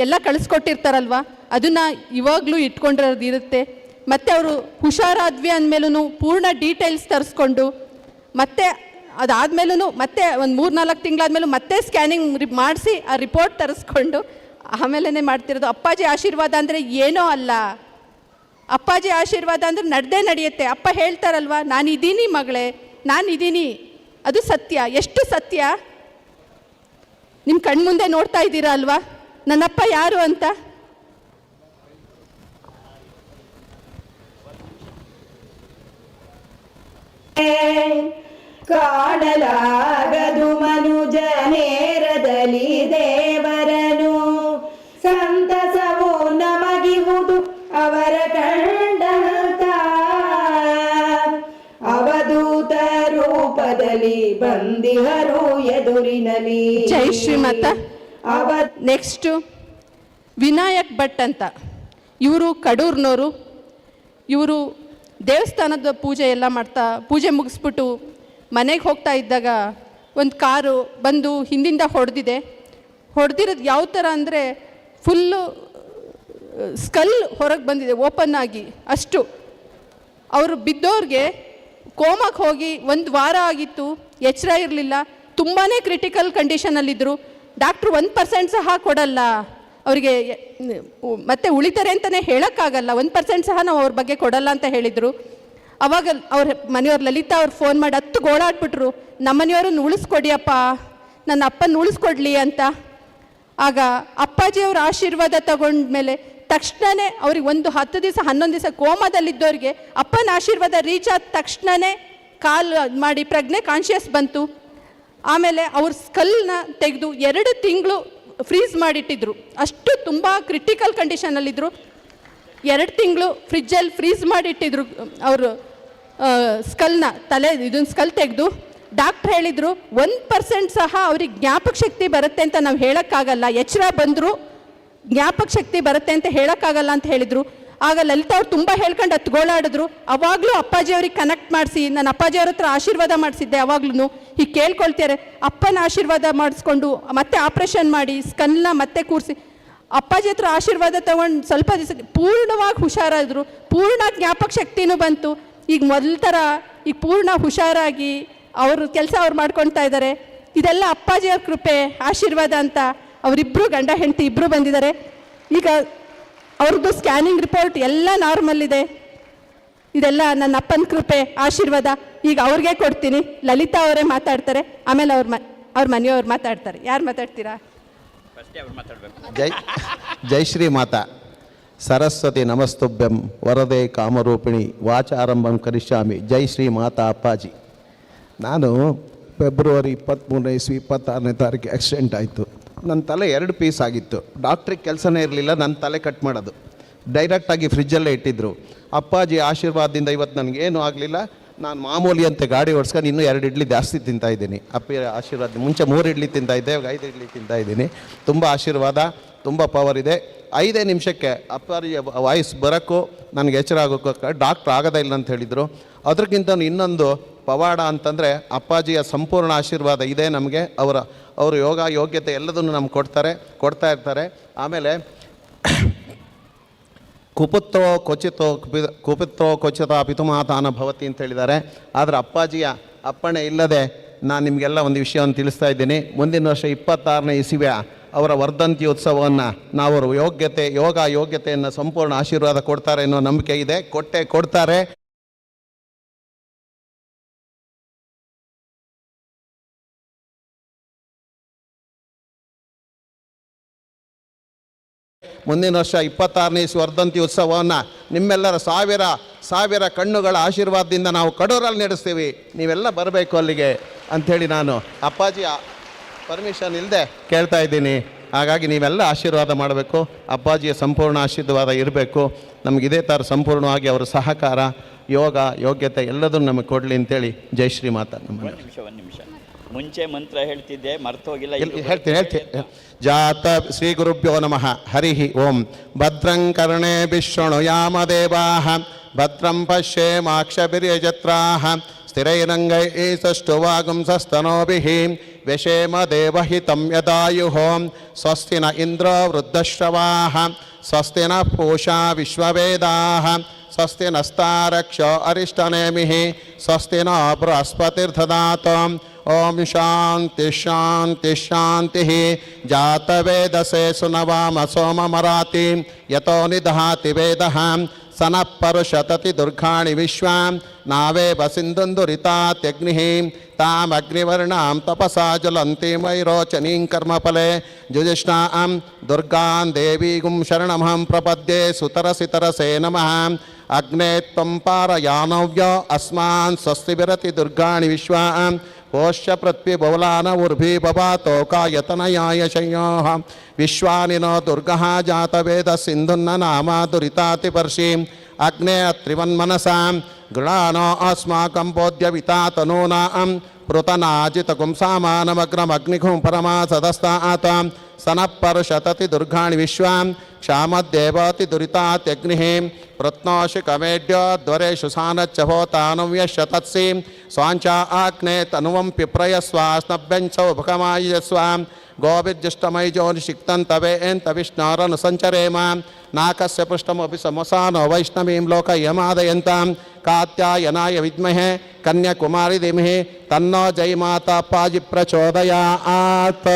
ಎಲ್ಲ ಕಳಿಸ್ಕೊಟ್ಟಿರ್ತಾರಲ್ವ, ಅದನ್ನು ಇವಾಗಲೂ ಇಟ್ಕೊಂಡಿರೋದಿರುತ್ತೆ. ಮತ್ತು ಅವರು ಹುಷಾರಾದ್ವಿ ಅಂದಮೇಲೂ ಪೂರ್ಣ ಡೀಟೇಲ್ಸ್ ತರಿಸ್ಕೊಂಡು ಮತ್ತೆ ಅದಾದಮೇಲೂ ಮತ್ತೆ ಒಂದು 3-4 ತಿಂಗಳಾದ್ಮೇಲೂ ಮತ್ತೆ ಸ್ಕ್ಯಾನಿಂಗ್ ಮಾಡಿಸಿ ಆ ರಿಪೋರ್ಟ್ ತರಿಸ್ಕೊಂಡು ಆಮೇಲೆ ಮಾಡ್ತಿರೋದು. ಅಪ್ಪಾಜಿ ಆಶೀರ್ವಾದ ಅಂದರೆ ಏನೋ ಅಲ್ಲ. ಅಪ್ಪಾಜಿ ಆಶೀರ್ವಾದ ಅಂದರೆ ನಡೆದೇ ನಡೆಯುತ್ತೆ. ಅಪ್ಪ ಹೇಳ್ತಾರಲ್ವ, ನಾನಿದ್ದೀನಿ ಮಗಳೇ, ನಾನಿದ್ದೀನಿ. ಅದು ಸತ್ಯ. ಎಷ್ಟು ಸತ್ಯ ನಿಮ್ಮ ಕಣ್ಮುಂದೆ ನೋಡ್ತಾ ಇದ್ದೀರಾ ಅಲ್ವಾ ನನ್ನಪ್ಪ ಯಾರು ಅಂತ. ಕಾಣಲಾಗದು ಮನುಜ ನೇರದಲ್ಲಿ ದೇವರನು, ಸಂತಸವು ನಮಗಿಹುದು ಅವರ ಕಂಡಂತ. ಅವಧೂತ ರೂಪದಲ್ಲಿ ಬಂದಿಹರು ಎದುರಿನಲಿ. ಜೈ ಶ್ರೀಮತ. ನೆಕ್ಸ್ಟು ವಿನಾಯಕ್ ಭಟ್ ಅಂತ, ಇವರು ಕಡೂರ್ನವರು. ಇವರು ದೇವಸ್ಥಾನದ ಪೂಜೆ ಎಲ್ಲ ಪೂಜೆ ಮುಗಿಸ್ಬಿಟ್ಟು ಮನೆಗೆ ಹೋಗ್ತಾ ಇದ್ದಾಗ ಒಂದು ಕಾರು ಬಂದು ಹಿಂದಿಂದ ಹೊಡೆದಿರೋದು ಯಾವ ಥರ ಅಂದರೆ ಫುಲ್ಲು ಸ್ಕಲ್ ಹೊರಗೆ ಬಂದಿದೆ ಓಪನ್ ಆಗಿ. ಅಷ್ಟು ಅವರು ಬಿದ್ದೋರಿಗೆ ಕೋಮಕ್ಕೆ ಹೋಗಿ 1 ವಾರ ಆಗಿತ್ತು, ಎಚ್ಚರ ಇರಲಿಲ್ಲ, ತುಂಬಾ ಕ್ರಿಟಿಕಲ್ ಕಂಡೀಷನಲ್ಲಿದ್ದರು. ಡಾಕ್ಟ್ರು 1% ಸಹ ಕೊಡಲ್ಲ ಅವರಿಗೆ, ಮತ್ತೆ ಉಳಿತಾರೆ ಅಂತಲೇ ಹೇಳೋಕ್ಕಾಗಲ್ಲ. 1% ಸಹ ನಾವು ಅವ್ರ ಬಗ್ಗೆ ಕೊಡಲ್ಲ ಅಂತ ಹೇಳಿದರು. ಅವಾಗ ಅವ್ರ ಮನೆಯವ್ರು ಲಲಿತಾ ಅವ್ರು ಫೋನ್ ಮಾಡಿ 10 ಗೋಳಾಡ್ಬಿಟ್ರು, ನಮ್ಮ ಮನೆಯವ್ರನ್ನ ಉಳಿಸ್ಕೊಡಿಯಪ್ಪ, ನನ್ನ ಅಪ್ಪನ ಉಳಿಸ್ಕೊಡ್ಲಿ ಅಂತ. ಆಗ ಅಪ್ಪಾಜಿಯವ್ರ ಆಶೀರ್ವಾದ ತಗೊಂಡ್ಮೇಲೆ ತಕ್ಷಣವೇ ಅವ್ರಿಗೆ 10 ದಿವಸ 11 ದಿವಸ ಕೋಮಾದಲ್ಲಿದ್ದವ್ರಿಗೆ ಅಪ್ಪನ ಆಶೀರ್ವಾದ ರೀಚ್ ಆದ ತಕ್ಷಣವೇ ಕಾಲು ಮಾಡಿ ಪ್ರಜ್ಞೆ ಕಾನ್ಷಿಯಸ್ ಬಂತು. ಆಮೇಲೆ ಅವ್ರ ಸ್ಕಲ್ನ ತೆಗೆದು 2 ತಿಂಗಳು ಫ್ರೀಸ್ ಮಾಡಿಟ್ಟಿದ್ರು. ಅಷ್ಟು ತುಂಬ ಕ್ರಿಟಿಕಲ್ ಕಂಡೀಷನಲ್ಲಿದ್ದರು. 2 ತಿಂಗಳು ಫ್ರಿಜ್ಜಲ್ಲಿ ಫ್ರೀಸ್ ಮಾಡಿಟ್ಟಿದ್ರು ಅವರು ಸ್ಕಲ್ನ, ಇದನ್ನು ಸ್ಕಲ್ ತೆಗೆದು. ಡಾಕ್ಟ್ರ್ ಹೇಳಿದರು 1% ಸಹ ಅವ್ರಿಗೆ ಜ್ಞಾಪಕ ಶಕ್ತಿ ಬರುತ್ತೆ ಅಂತ ನಾವು ಹೇಳೋಕ್ಕಾಗಲ್ಲ, ಎಚ್ಚರ ಬಂದರೂ ಜ್ಞಾಪಕ ಶಕ್ತಿ ಬರುತ್ತೆ ಅಂತ ಹೇಳೋಕ್ಕಾಗಲ್ಲ ಅಂತ ಹೇಳಿದರು. ಆಗ ಲಲಿತಾ ಅವ್ರು ತುಂಬ ಹೇಳ್ಕೊಂಡು ಹತ್ಗೋಳಾಡಿದ್ರು. ಅವಾಗಲೂ ಅಪ್ಪಾಜಿಯವ್ರಿಗೆ ಕನೆಕ್ಟ್ ಮಾಡಿಸಿ, ನಾನು ಅಪ್ಪಾಜಿಯವ್ರ ಹತ್ರ ಆಶೀರ್ವಾದ ಮಾಡಿಸಿದ್ದೆ. ಅವಾಗ್ಲೂ ಹೀಗೆ ಕೇಳ್ಕೊಳ್ತಾರೆ, ಅಪ್ಪನ ಆಶೀರ್ವಾದ ಮಾಡಿಸ್ಕೊಂಡು ಮತ್ತೆ ಆಪ್ರೇಷನ್ ಮಾಡಿ ಸ್ಕಲ್ನ ಮತ್ತೆ ಕೂರಿಸಿ ಅಪ್ಪಾಜಿ ಹತ್ರ ಆಶೀರ್ವಾದ ತಗೊಂಡು ಸ್ವಲ್ಪ ದಿವಸ ಪೂರ್ಣವಾಗಿ ಹುಷಾರಾದರು. ಪೂರ್ಣ ಜ್ಞಾಪಕ ಶಕ್ತಿನೂ ಬಂತು. ಈಗ ಮೊದಲ ಥರ ಈಗ ಪೂರ್ಣ ಹುಷಾರಾಗಿ ಅವರು ಕೆಲಸ ಅವ್ರು ಮಾಡ್ಕೊಳ್ತಾ ಇದ್ದಾರೆ. ಇದೆಲ್ಲ ಅಪ್ಪಾಜಿಯವ್ರ ಕೃಪೆ ಆಶೀರ್ವಾದ ಅಂತ. ಅವರಿಬ್ಬರು ಗಂಡ ಹೆಂಡತಿ ಇಬ್ಬರು ಬಂದಿದ್ದಾರೆ. ಈಗ ಅವ್ರದ್ದು ಸ್ಕ್ಯಾನಿಂಗ್ ರಿಪೋರ್ಟ್ ಎಲ್ಲ ನಾರ್ಮಲ್ ಇದೆ. ಇದೆಲ್ಲ ನನ್ನ ಅಪ್ಪನ ಕೃಪೆ ಆಶೀರ್ವಾದ. ಈಗ ಅವ್ರಿಗೆ ಕೊಡ್ತೀನಿ, ಲಲಿತಾ ಅವರೇ ಮಾತಾಡ್ತಾರೆ, ಆಮೇಲೆ ಅವ್ರ ಮನೆಯವ್ರು ಮಾತಾಡ್ತಾರೆ. ಯಾರು ಮಾತಾಡ್ತೀರಾ? ಜೈ ಶ್ರೀ ಮಾತಾ ಸರಸ್ವತಿ ನಮಸ್ತುಭ್ಯಂ ವರದೆ ಕಾಮರೂಪಿಣಿ ವಾಚಾರಂಭಂ ಕರಿಷ್ಯಾಮಿ. ಜೈ ಶ್ರೀ ಮಾತಾ ಅಪ್ಪಾಜಿ. ನಾನು ಫೆಬ್ರವರಿ 23ನೇ ಇಸ್ವಿ 26ನೇ ತಾರೀಕು ಆಕ್ಸಿಡೆಂಟ್ ಆಯಿತು. ನನ್ನ ತಲೆ 2 ಪೀಸ್ ಆಗಿತ್ತು. ಡಾಕ್ಟ್ರಿಗೆ ಕೆಲಸನೇ ಇರಲಿಲ್ಲ, ನನ್ನ ತಲೆ ಕಟ್ ಮಾಡೋದು. ಡೈರೆಕ್ಟಾಗಿ ಫ್ರಿಜ್ಜಲ್ಲೇ ಇಟ್ಟಿದ್ದರು. ಅಪ್ಪಾಜಿ ಆಶೀರ್ವಾದದಿಂದ ಇವತ್ತು ನನಗೇನು ಆಗಲಿಲ್ಲ. ನಾನು ಮಾಮೂಲಿ ಅಂತೆ ಗಾಡಿ ಓಡಿಸ್ಕೊಂಡು ಇನ್ನೂ 2 ಇಡ್ಲಿ ಜಾಸ್ತಿ ತಿಂತಾಯಿದ್ದೀನಿ. ಅಪ್ಪ ಆಶೀರ್ವಾದ. ಮುಂಚೆ 3 ಇಡ್ಲಿ ತಿಂತಾಯಿದ್ದೆ, ಇವಾಗ 5 ಇಡ್ಲಿ ತಿಂತಾಯಿದ್ದೀನಿ. ತುಂಬ ಆಶೀರ್ವಾದ, ತುಂಬ ಪವರ್ ಇದೆ. 5 ನಿಮಿಷಕ್ಕೆ ಅಪ್ಪಾಜಿ ವಾಯ್ಸ್ ಬರೋಕ್ಕೂ ನನಗೆ ಎಚ್ಚರ ಆಗೋಕ್ಕೂ ಡಾಕ್ಟ್ರ್ ಆಗೋದೇ ಇಲ್ಲ ಅಂತ ಹೇಳಿದರು. ಅದಕ್ಕಿಂತ ಇನ್ನೊಂದು ಪವಾಡ ಅಂತಂದರೆ ಅಪ್ಪಾಜಿಯ ಸಂಪೂರ್ಣ ಆಶೀರ್ವಾದ ಇದೆ ನಮಗೆ. ಅವರ ಯೋಗ ಯೋಗ್ಯತೆ ಎಲ್ಲದನ್ನು ನಮ್ಗೆ ಕೊಡ್ತಾ ಇರ್ತಾರೆ. ಆಮೇಲೆ ಕುಪಿತ್ತೋ ಕೊಚಿತ ಪಿತುಮಾತಾನ ಭವತಿ ಅಂತ ಹೇಳಿದ್ದಾರೆ. ಆದರೆ ಅಪ್ಪಾಜಿಯ ಅಪ್ಪಣೆ ಇಲ್ಲದೆ ನಾನು ನಿಮಗೆಲ್ಲ ಒಂದು ವಿಷಯವನ್ನು ತಿಳಿಸ್ತಾ ಇದ್ದೀನಿ. ಮುಂದಿನ ವರ್ಷ 26ನೇ ಇಸವಿಯ ಅವರ ವರ್ಧಂತಿ ಉತ್ಸವವನ್ನು ನಾವು ಅವರ ಯೋಗ್ಯತೆಯನ್ನು ಸಂಪೂರ್ಣ ಆಶೀರ್ವಾದ ಕೊಡ್ತಾರೆ ಅನ್ನೋ ನಂಬಿಕೆ ಇದೆ. ಕೊಡ್ತಾರೆ. ಮುಂದಿನ ವರ್ಷ 26ನೇ ವರ್ಧಂತಿ ಉತ್ಸವವನ್ನು ನಿಮ್ಮೆಲ್ಲರ ಸಾವಿರ ಕಣ್ಣುಗಳ ಆಶೀರ್ವಾದದಿಂದ ನಾವು ಕಡೂರಲ್ಲಿ ನಡೆಸ್ತೀವಿ. ನೀವೆಲ್ಲ ಬರಬೇಕು ಅಲ್ಲಿಗೆ ಅಂಥೇಳಿ ನಾನು ಅಪ್ಪಾಜಿಯ ಪರ್ಮಿಷನ್ ಇಲ್ಲದೆ ಕೇಳ್ತಾ ಇದ್ದೀನಿ. ಹಾಗಾಗಿ ನೀವೆಲ್ಲ ಆಶೀರ್ವಾದ ಮಾಡಬೇಕು. ಅಪ್ಪಾಜಿಯ ಸಂಪೂರ್ಣ ಆಶೀರ್ವಾದ ಇರಬೇಕು. ನಮಗಿದೇ ಥರ ಸಂಪೂರ್ಣವಾಗಿ ಅವರ ಸಹಕಾರ, ಯೋಗ್ಯತೆ ಎಲ್ಲದನ್ನು ನಮಗೆ ಕೊಡಲಿ ಅಂತೇಳಿ ಜೈ ಶ್ರೀ ಮಾತಾ. ಒಂದು ನಿಮಿಷ ಮುಂಚೆ ಮಂತ್ರ ಹೇಳ್ತಿದ್ದೆ, ಮರ್ತೋಗಿಲ್ಲ. ಹೇಳ್ತೀನಿ. ಜಾತ ಶ್ರೀ ಗುರುಭ್ಯೋ ನಮಃ. ಹರಿ ಓಂ. ಭದ್ರಂ ಕರ್ಣೇಭಿಃ ಶೃಣುಯಾಮದೇವಾಃ ಭದ್ರಂ ಪಶ್ಯೇಮಾಕ್ಷಭಿರ್ಯಜತ್ರಾಃ ಸ್ಥಿರೈರಂಗೈಸ್ತುವಾಗುಂಸಸ್ತನೋಭಿಃ ವ್ಯಶೇಮ ದೇವಹಿತಂ ಯದಾಯುಃ. ಸ್ವಸ್ತಿ ನ ಇಂದ್ರೋ ವೃದ್ಧಶ್ರವಾಃ ಸ್ವಸ್ತಿ ನ ಪೂಷಾ ವಿಶ್ವವೇದಾಃ ಸ್ವಸ್ತಿ ನಸ್ತಾರಕ್ಷೋ ಅರಿಷ್ಟನೇಮಿಃ ಸ್ವಸ್ತಿ ನ ಬೃಹಸ್ಪತಿರ್ದದಾತು. ಓಂ ಶಾಂತಿ ಶಾಂತಿ ಶಾಂತಿ. ಜಾತವೇದಸೆ ಸುನವಾಮ ಸೋಮಮರಾತಿ ಯತೋ ನಿದಹಾತಿ ವೇದಃ ಸನಃ ಪರುಷತತಿ ದುರ್ಗಾಣಿ ವಿಶ್ವಾಂ ನಾವೇವ ಸಿಂಧುಂದುರಿತಾತ್ಯಗ್ನಿಃ ತಾಮಗ್ನಿವರ್ಣಾಂ ತಪಸಾ ಜ್ವಲಂತೀಂ ವೈರೋಚನೀಂ ಕರ್ಮಫಲೆ ಜುಜಿಷ್ಣಾಂ ದುರ್ಗಾಂ ದೇವೀಗುಂ ಶರಣಮಹಂ ಪ್ರಪದ್ಯೆ ಸುತರಸಿತರಸೇ ನಮಃ. ಅಗ್ನೇ ತ್ವಂ ಪಾರಯಾನವ್ಯೋ ಅಸ್ಮಾನ್ ಸ್ವಸ್ತಿಭಿರತಿ ದುರ್ಗಾಣಿ ವಿಶ್ವಾಂ ಪೋಷ್ಯ ಪೃಥ್ವಿ ಬಹುಲಾನ ಉರ್ಭಿ ಭವಾತೋ ಕಾಯತನಯಾಯ ಶಯ್ಯೋಃ. ವಿಶ್ವಾನಿನೋ ದುರ್ಗಃ ಜಾತವೇದ ಸಿಂಧುನ್ನ ನಾಮ ದುರಿತಾತಿಪರ್ಷಿ ಅಗ್ನೇ ತ್ರಿವನ್ಮನಸಾಂ ಗೃಣಾನೋ ಅಸ್ಮಾಕಂ ಬೋಧ್ಯ ವಿತಾತನೂನಾಂ ಪೃತನಾಜಿತಕುಂ ಸಾಮಾನಮಗ್ನಮಗ್ನಿಘುಂ ಪರಮಾ ಸದಸ್ತಾತ ಸನಃ ಪರುಷತತಿ ದುರ್ಗಾಣಿ ವಿಶ್ವಾಂ ಕ್ಷಾಮದ್ದೇವತಿ ದುರಿತಾತ್ಯಗ್ನಿಃ ಪ್ರತ್ನೋಷಿ ಕಮೇಡ್ಯೋ ದ್ವರೇಷು ಸಾನಚ್ಚಭೋತಾನವ್ಯಶ್ಯ ತತ್ಸಿ ಸ್ವಾಂಚ ಆಗ್ನೇ ತನುವಂ ಪಿಪ್ರಯಸ್ವ ಸ್ನಭ್ಯಂಚೌಭಕಮಾಯಸ್ವ ಗೋಭಿರ್ಜಿಷ್ಟಮೈಜೋನಿಷಿಕ್ತಂತವೇಂತ ವಿಷ್ಣೋರನು ಸಂಚರೇಮ ನಾಕಸ್ಯ ಪೃಷ್ಠಮಪಿ ಸಮಸಾನೋ ವೈಷ್ಣವೀಂ ಲೋಕಯಮಾದಯಂತಾಂ ಕಾತ್ಯಾಯನಾಯ ವಿದ್ಮಹೆ ಕನ್ಯಾಕುಮಾರಿ ಧೀಮಹಿ ತನ್ನೋ ಜೈ ಮಾತಾ ಅಪ್ಪಾಜಿ ಪ್ರಚೋದಯಾತ್.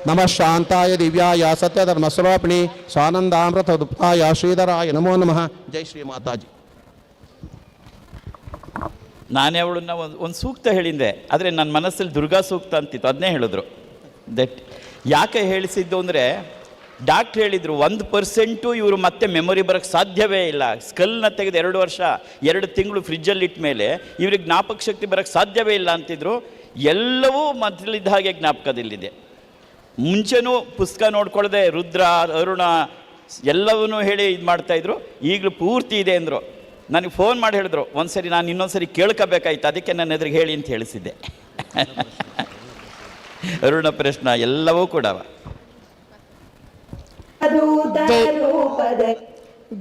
ನಮಃ ಶಾಂತಾಯ ದಿವ್ಯಾಯ ಸತ್ಯಧರ್ಮಸ್ವರೂಪಿಣಿ ಸ್ವಾನಂದಾಮೃತ ದುಪ್ತಾಯ ಶ್ರೀಧರಾಯ ನಮೋ ನಮಃ. ಜೈ ಶ್ರೀ ಮಾತಾಜಿ. ನಾನೇ ಅವಳನ್ನ ಒಂದು ಸೂಕ್ತ ಹೇಳಿದ್ದೆ, ಆದರೆ ನನ್ನ ಮನಸ್ಸಲ್ಲಿ ದುರ್ಗಾ ಸೂಕ್ತ ಅಂತಿತ್ತು, ಅದನ್ನೇ ಹೇಳಿದ್ರು. ಯಾಕೆ ಹೇಳಿಸಿದ್ದು ಅಂದರೆ, ಡಾಕ್ಟ್ರ್ ಹೇಳಿದರು 1% ಇವರು ಮತ್ತೆ ಮೆಮೊರಿ ಬರೋಕ್ಕೆ ಸಾಧ್ಯವೇ ಇಲ್ಲ. ಸ್ಕಲ್ನ ತೆಗೆದು 2 ವರ್ಷ 2 ತಿಂಗಳು ಫ್ರಿಜ್ಜಲ್ಲಿ ಇಟ್ಟ ಮೇಲೆ ಇವ್ರಿಗೆ ಜ್ಞಾಪಕ ಶಕ್ತಿ ಬರೋಕ್ಕೆ ಸಾಧ್ಯವೇ ಇಲ್ಲ ಅಂತಿದ್ರು. ಎಲ್ಲವೂ ಮೊದಲಿದ್ದ ಹಾಗೆ ಜ್ಞಾಪಕದಲ್ಲಿದೆ. ಮುಂಚೆನೂ ಪುಸ್ತಕ ನೋಡ್ಕೊಳ್ಳದೆ ರುದ್ರ ಅರುಣ ಎಲ್ಲವನ್ನೂ ಹೇಳಿ ಇದು ಮಾಡ್ತಾಯಿದ್ರು. ಈಗಲೂ ಪೂರ್ತಿ ಇದೆ ಅಂದರು. ನನಗೆ ಫೋನ್ ಮಾಡಿ ಹೇಳಿದ್ರು, ಒಂದು ಸರಿ ನಾನು ಇನ್ನೊಂದು ಸರಿ ಕೇಳ್ಕೋಬೇಕಾಯ್ತು, ಅದಕ್ಕೆ ನನ್ನ ಎದುರಿಗೆ ಹೇಳಿ ಅಂತ ಹೇಳಿಸಿದ್ದೆ. ಅರುಣ ಪ್ರಶ್ನ ಎಲ್ಲವೂ ಕೂಡ.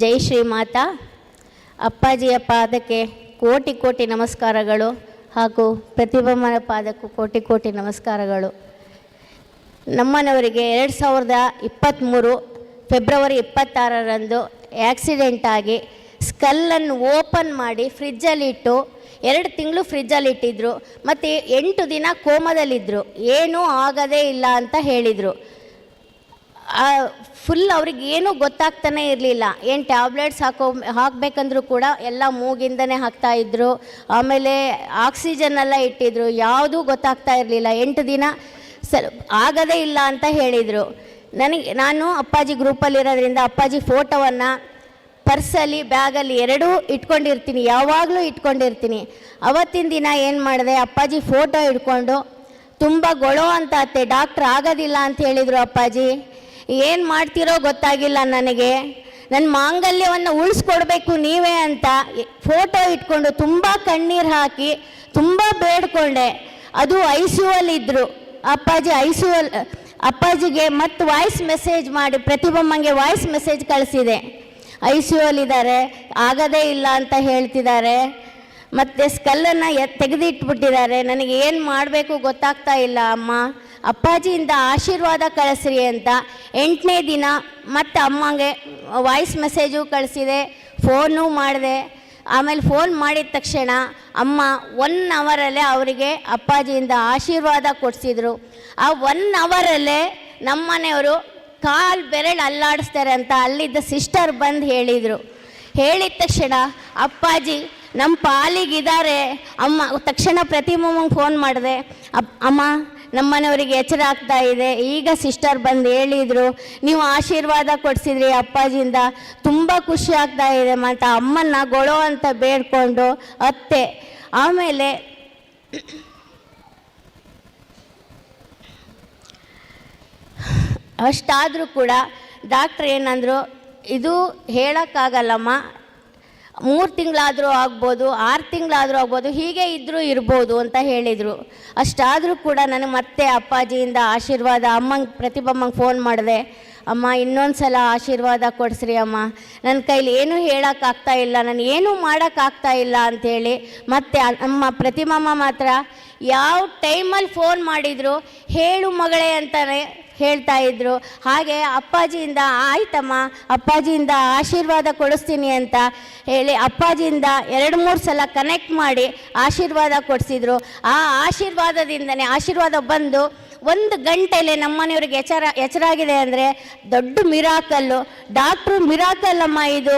ಜೈ ಶ್ರೀ ಮಾತಾ. ಅಪ್ಪಾಜಿಯ ಪಾದಕ್ಕೆ ಕೋಟಿ ಕೋಟಿ ನಮಸ್ಕಾರಗಳು ಹಾಗೂ ಪ್ರತಿಭಮ್ಮನ ಪಾದಕ್ಕೂ ಕೋಟಿ ಕೋಟಿ ನಮಸ್ಕಾರಗಳು. ನಮ್ಮನವರಿಗೆ 2023 ಫೆಬ್ರವರಿ 26ರಂದು ಆ್ಯಕ್ಸಿಡೆಂಟ್ ಆಗಿ ಸ್ಕಲ್ಲನ್ನು ಓಪನ್ ಮಾಡಿ ಫ್ರಿಜ್ಜಲ್ಲಿಟ್ಟು 2 ತಿಂಗಳು ಫ್ರಿಜ್ಜಲ್ಲಿಟ್ಟಿದ್ರು. ಮತ್ತು 8 ದಿನ ಕೋಮದಲ್ಲಿದ್ದರು. ಏನೂ ಆಗದೇ ಇಲ್ಲ ಅಂತ ಹೇಳಿದರು. ಫುಲ್ ಅವ್ರಿಗೆ ಏನೂ ಗೊತ್ತಾಗ್ತಾನೆ ಇರಲಿಲ್ಲ. ಏನು ಟ್ಯಾಬ್ಲೆಟ್ಸ್ ಹಾಕಬೇಕಂದ್ರೂ ಕೂಡ ಎಲ್ಲ ಮೂಗಿಂದನೇ ಹಾಕ್ತಾಯಿದ್ರು. ಆಮೇಲೆ ಆಕ್ಸಿಜನ್ನೆಲ್ಲ ಇಟ್ಟಿದ್ರು, ಯಾವುದೂ ಗೊತ್ತಾಗ್ತಾ ಇರಲಿಲ್ಲ. 8 ದಿನ ಆಗದೇ ಇಲ್ಲ ಅಂತ ಹೇಳಿದರು. ನಾನು ಅಪ್ಪಾಜಿ ಗ್ರೂಪಲ್ಲಿರೋದ್ರಿಂದ ಅಪ್ಪಾಜಿ ಫೋಟೋವನ್ನು ಪರ್ಸಲ್ಲಿ ಬ್ಯಾಗಲ್ಲಿ ಎರಡೂ ಇಟ್ಕೊಂಡಿರ್ತೀನಿ, ಯಾವಾಗಲೂ ಇಟ್ಕೊಂಡಿರ್ತೀನಿ. ಅವತ್ತಿನ ದಿನ ಏನು ಮಾಡಿದೆ, ಅಪ್ಪಾಜಿ ಫೋಟೋ ಇಟ್ಕೊಂಡು ತುಂಬ ಗೊಳೋ ಅಂತ ಅತ್ತೆ, ಡಾಕ್ಟ್ರ್ ಆಗೋದಿಲ್ಲ ಅಂತ ಹೇಳಿದರು. ಅಪ್ಪಾಜಿ ಏನು ಮಾಡ್ತಿರೋ ಗೊತ್ತಾಗಿಲ್ಲ ನನಗೆ, ನನ್ನ ಮಾಂಗಲ್ಯವನ್ನು ಉಳಿಸ್ಕೊಡ್ಬೇಕು ನೀವೇ ಅಂತ ಫೋಟೋ ಇಟ್ಕೊಂಡು ತುಂಬ ಕಣ್ಣೀರು ಹಾಕಿ ತುಂಬ ಬೇಡ್ಕೊಂಡೆ. ಅದು ICU ಅಪ್ಪಾಜಿ ಅಪ್ಪಾಜಿಗೆ ಮತ್ತು ವಾಯ್ಸ್ ಮೆಸೇಜ್ ಮಾಡಿ ಪ್ರತಿಭಮ್ಮಂಗೆ ವಾಯ್ಸ್ ಮೆಸೇಜ್ ಕಳಿಸಿದೆ. ICUಲಿದ್ದಾರೆ, ಆಗೋದೇ ಇಲ್ಲ ಅಂತ ಹೇಳ್ತಿದ್ದಾರೆ. ಮತ್ತು ಸ್ಕಲ್ಲನ್ನು ತೆಗೆದಿಟ್ಬಿಟ್ಟಿದ್ದಾರೆ. ನನಗೆ ಏನು ಮಾಡಬೇಕು ಗೊತ್ತಾಗ್ತಾ ಇಲ್ಲ ಅಮ್ಮ, ಅಪ್ಪಾಜಿಯಿಂದ ಆಶೀರ್ವಾದ ಕಳಿಸ್ರಿ ಅಂತ 8ನೇ ದಿನ ಮತ್ತು ಅಮ್ಮಂಗೆ ವಾಯ್ಸ್ ಮೆಸೇಜು ಕಳಿಸಿದೆ, ಫೋನು ಮಾಡಿದೆ. ಆಮೇಲೆ ಫೋನ್ ಮಾಡಿದ ತಕ್ಷಣ ಅಮ್ಮ 1 ಅವರಲ್ಲೇ ಅವರಿಗೆ ಅಪ್ಪಾಜಿಯಿಂದ ಆಶೀರ್ವಾದ ಕೊಡಿಸಿದ್ರು. ಆ 1 ಅವರಲ್ಲೇ ನಮ್ಮನೆಯವರು ಕಾಲು ಬೆರಳು ಅಲ್ಲಾಡಿಸ್ತಾರೆ ಅಂತ ಅಲ್ಲಿದ್ದ ಸಿಸ್ಟರ್ ಬಂದು ಹೇಳಿದರು. ಹೇಳಿದ ತಕ್ಷಣ ಅಪ್ಪಾಜಿ ನಮ್ಮ ಪಾಲಿಗಿದ್ದಾರೆ ಅಮ್ಮ. ತಕ್ಷಣ ಪ್ರತಿಮಮ್ಮಗೆ ಫೋನ್ ಮಾಡಿದೆ, ಅಮ್ಮ ನಮ್ಮನೆಯವರಿಗೆ ಎಚ್ಚರ ಆಗ್ತಾ ಇದೆ, ಈಗ ಸಿಸ್ಟರ್ ಬಂದು ಹೇಳಿದರು ನೀವು ಆಶೀರ್ವಾದ ಕೊಡಿಸಿದ್ರಿ ಅಪ್ಪಾಜಿಯಿಂದ, ತುಂಬ ಖುಷಿ ಆಗ್ತಾ ಇದೆ ಅಂತ ಅಮ್ಮನ್ನ ಗೊಳೋ ಅಂತ ಬೇಡ್ಕೊಂಡು ಅತ್ತೆ. ಆಮೇಲೆ ಅಷ್ಟಾದರೂ ಕೂಡ ಡಾಕ್ಟ್ರ್ ಏನಂದರು, ಇದು ಹೇಳೋಕ್ಕಾಗಲ್ಲಮ್ಮ, 3 ತಿಂಗಳಾದರೂ ಆಗ್ಬೋದು, 6 ತಿಂಗಳಾದರೂ ಆಗ್ಬೋದು, ಹೀಗೆ ಇದ್ದರೂ ಇರ್ಬೋದು ಅಂತ ಹೇಳಿದರು. ಅಷ್ಟಾದರೂ ಕೂಡ ನನಗೆ ಮತ್ತೆ ಅಪ್ಪಾಜಿಯಿಂದ ಆಶೀರ್ವಾದ. ಅಮ್ಮಂಗೆ ಪ್ರತಿಭಮ್ಮಂಗೆ ಫೋನ್ ಮಾಡಿದೆ, ಅಮ್ಮ ಇನ್ನೊಂದು ಸಲ ಆಶೀರ್ವಾದ ಕೊಡಿಸ್ರಿ ಅಮ್ಮ, ನನ್ನ ಕೈಲಿ ಏನೂ ಹೇಳೋಕ್ಕಾಗ್ತಾ ಇಲ್ಲ, ನಾನು ಏನೂ ಮಾಡೋಕ್ಕಾಗ್ತಾ ಇಲ್ಲ ಅಂಥೇಳಿ. ಮತ್ತು ಅಮ್ಮ ಪ್ರತಿಮಮ್ಮ ಮಾತ್ರ ಯಾವ ಟೈಮಲ್ಲಿ ಫೋನ್ ಮಾಡಿದರು ಹೇಳು ಮಗಳೇ ಅಂತಾನೆ ಹೇಳ್ತಾ ಇದ್ರು. ಹಾಗೆ ಅಪ್ಪಾಜಿಯಿಂದ ಆಯ್ತಮ್ಮ, ಅಪ್ಪಾಜಿಯಿಂದ ಆಶೀರ್ವಾದ ಕೊಡಿಸ್ತೀನಿ ಅಂತ ಹೇಳಿ ಅಪ್ಪಾಜಿಯಿಂದ 2-3 ಸಲ ಕನೆಕ್ಟ್ ಮಾಡಿ ಆಶೀರ್ವಾದ ಕೊಡಿಸಿದ್ರು. ಆ ಆಶೀರ್ವಾದದಿಂದನೇ ಆಶೀರ್ವಾದ ಬಂದು 1 ಗಂಟೆಲೆ ನಮ್ಮನೆಯವ್ರಿಗೆ ಎಚ್ಚರಾಗಿದೆ ಅಂದರೆ ದೊಡ್ಡ ಮಿರಾಕಲ್ಲು. ಡಾಕ್ಟ್ರು ಮಿರಾಕಲ್ಲಮ್ಮ ಇದು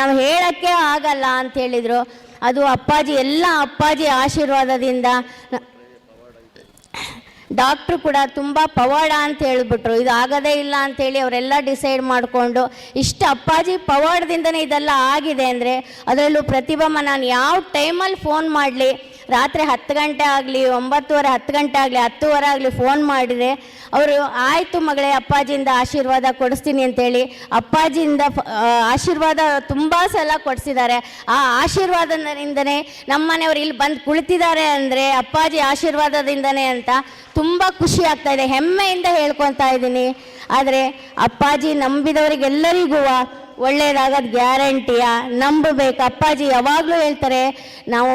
ನಾವು ಹೇಳೋಕ್ಕೆ ಆಗಲ್ಲ ಅಂತ ಹೇಳಿದರು. ಅದು ಅಪ್ಪಾಜಿ, ಎಲ್ಲ ಅಪ್ಪಾಜಿ ಆಶೀರ್ವಾದದಿಂದ. ಡಾಕ್ಟ್ರು ಕೂಡ ತುಂಬ ಪವಾಡ ಅಂತ ಹೇಳಿಬಿಟ್ರು, ಇದು ಆಗೋದೇ ಇಲ್ಲ ಅಂಥೇಳಿ ಅವರೆಲ್ಲ ಡಿಸೈಡ್ ಮಾಡಿಕೊಂಡು ಇಷ್ಟು ಅಪ್ಪಾಜಿ ಪವಾಡದಿಂದನೇ ಇದೆಲ್ಲ ಆಗಿದೆ ಅಂದರೆ, ಅದರಲ್ಲೂ ಪ್ರತಿಭಮ್ಮ ನಾನು ಯಾವ ಟೈಮಲ್ಲಿ ಫೋನ್ ಮಾಡಲಿ, ರಾತ್ರಿ 10 ಗಂಟೆ ಆಗಲಿ, 9:30, 10 ಗಂಟೆ ಆಗಲಿ, 10:15 ಆಗಲಿ ಫೋನ್ ಮಾಡಿದರೆ ಅವರು ಆಯಿತು ಮಗಳೇ ಅಪ್ಪಾಜಿಯಿಂದ ಆಶೀರ್ವಾದ ಕೊಡಿಸ್ತೀನಿ ಅಂತೇಳಿ ಅಪ್ಪಾಜಿಯಿಂದ ಆಶೀರ್ವಾದ ತುಂಬ ಸಲ ಕೊಡಿಸಿದ್ದಾರೆ. ಆ ಆಶೀರ್ವಾದದಿಂದನೇ ನಮ್ಮನೆಯವರು ಇಲ್ಲಿ ಬಂದು ಕುಳಿತಿದ್ದಾರೆ ಅಂದರೆ ಅಪ್ಪಾಜಿ ಆಶೀರ್ವಾದದಿಂದನೇ ಅಂತ ತುಂಬ ಖುಷಿ ಆಗ್ತಾಯಿದೆ, ಹೆಮ್ಮೆಯಿಂದ ಹೇಳ್ಕೊತಾ ಇದ್ದೀನಿ. ಆದರೆ ಅಪ್ಪಾಜಿ ನಂಬಿದವರಿಗೆಲ್ಲರಿಗೂ ಒಳ್ಳೆಯದಾಗೋದು ಗ್ಯಾರಂಟಿಯ, ನಂಬಬೇಕು. ಅಪ್ಪಾಜಿ ಯಾವಾಗಲೂ ಹೇಳ್ತಾರೆ ನಾವು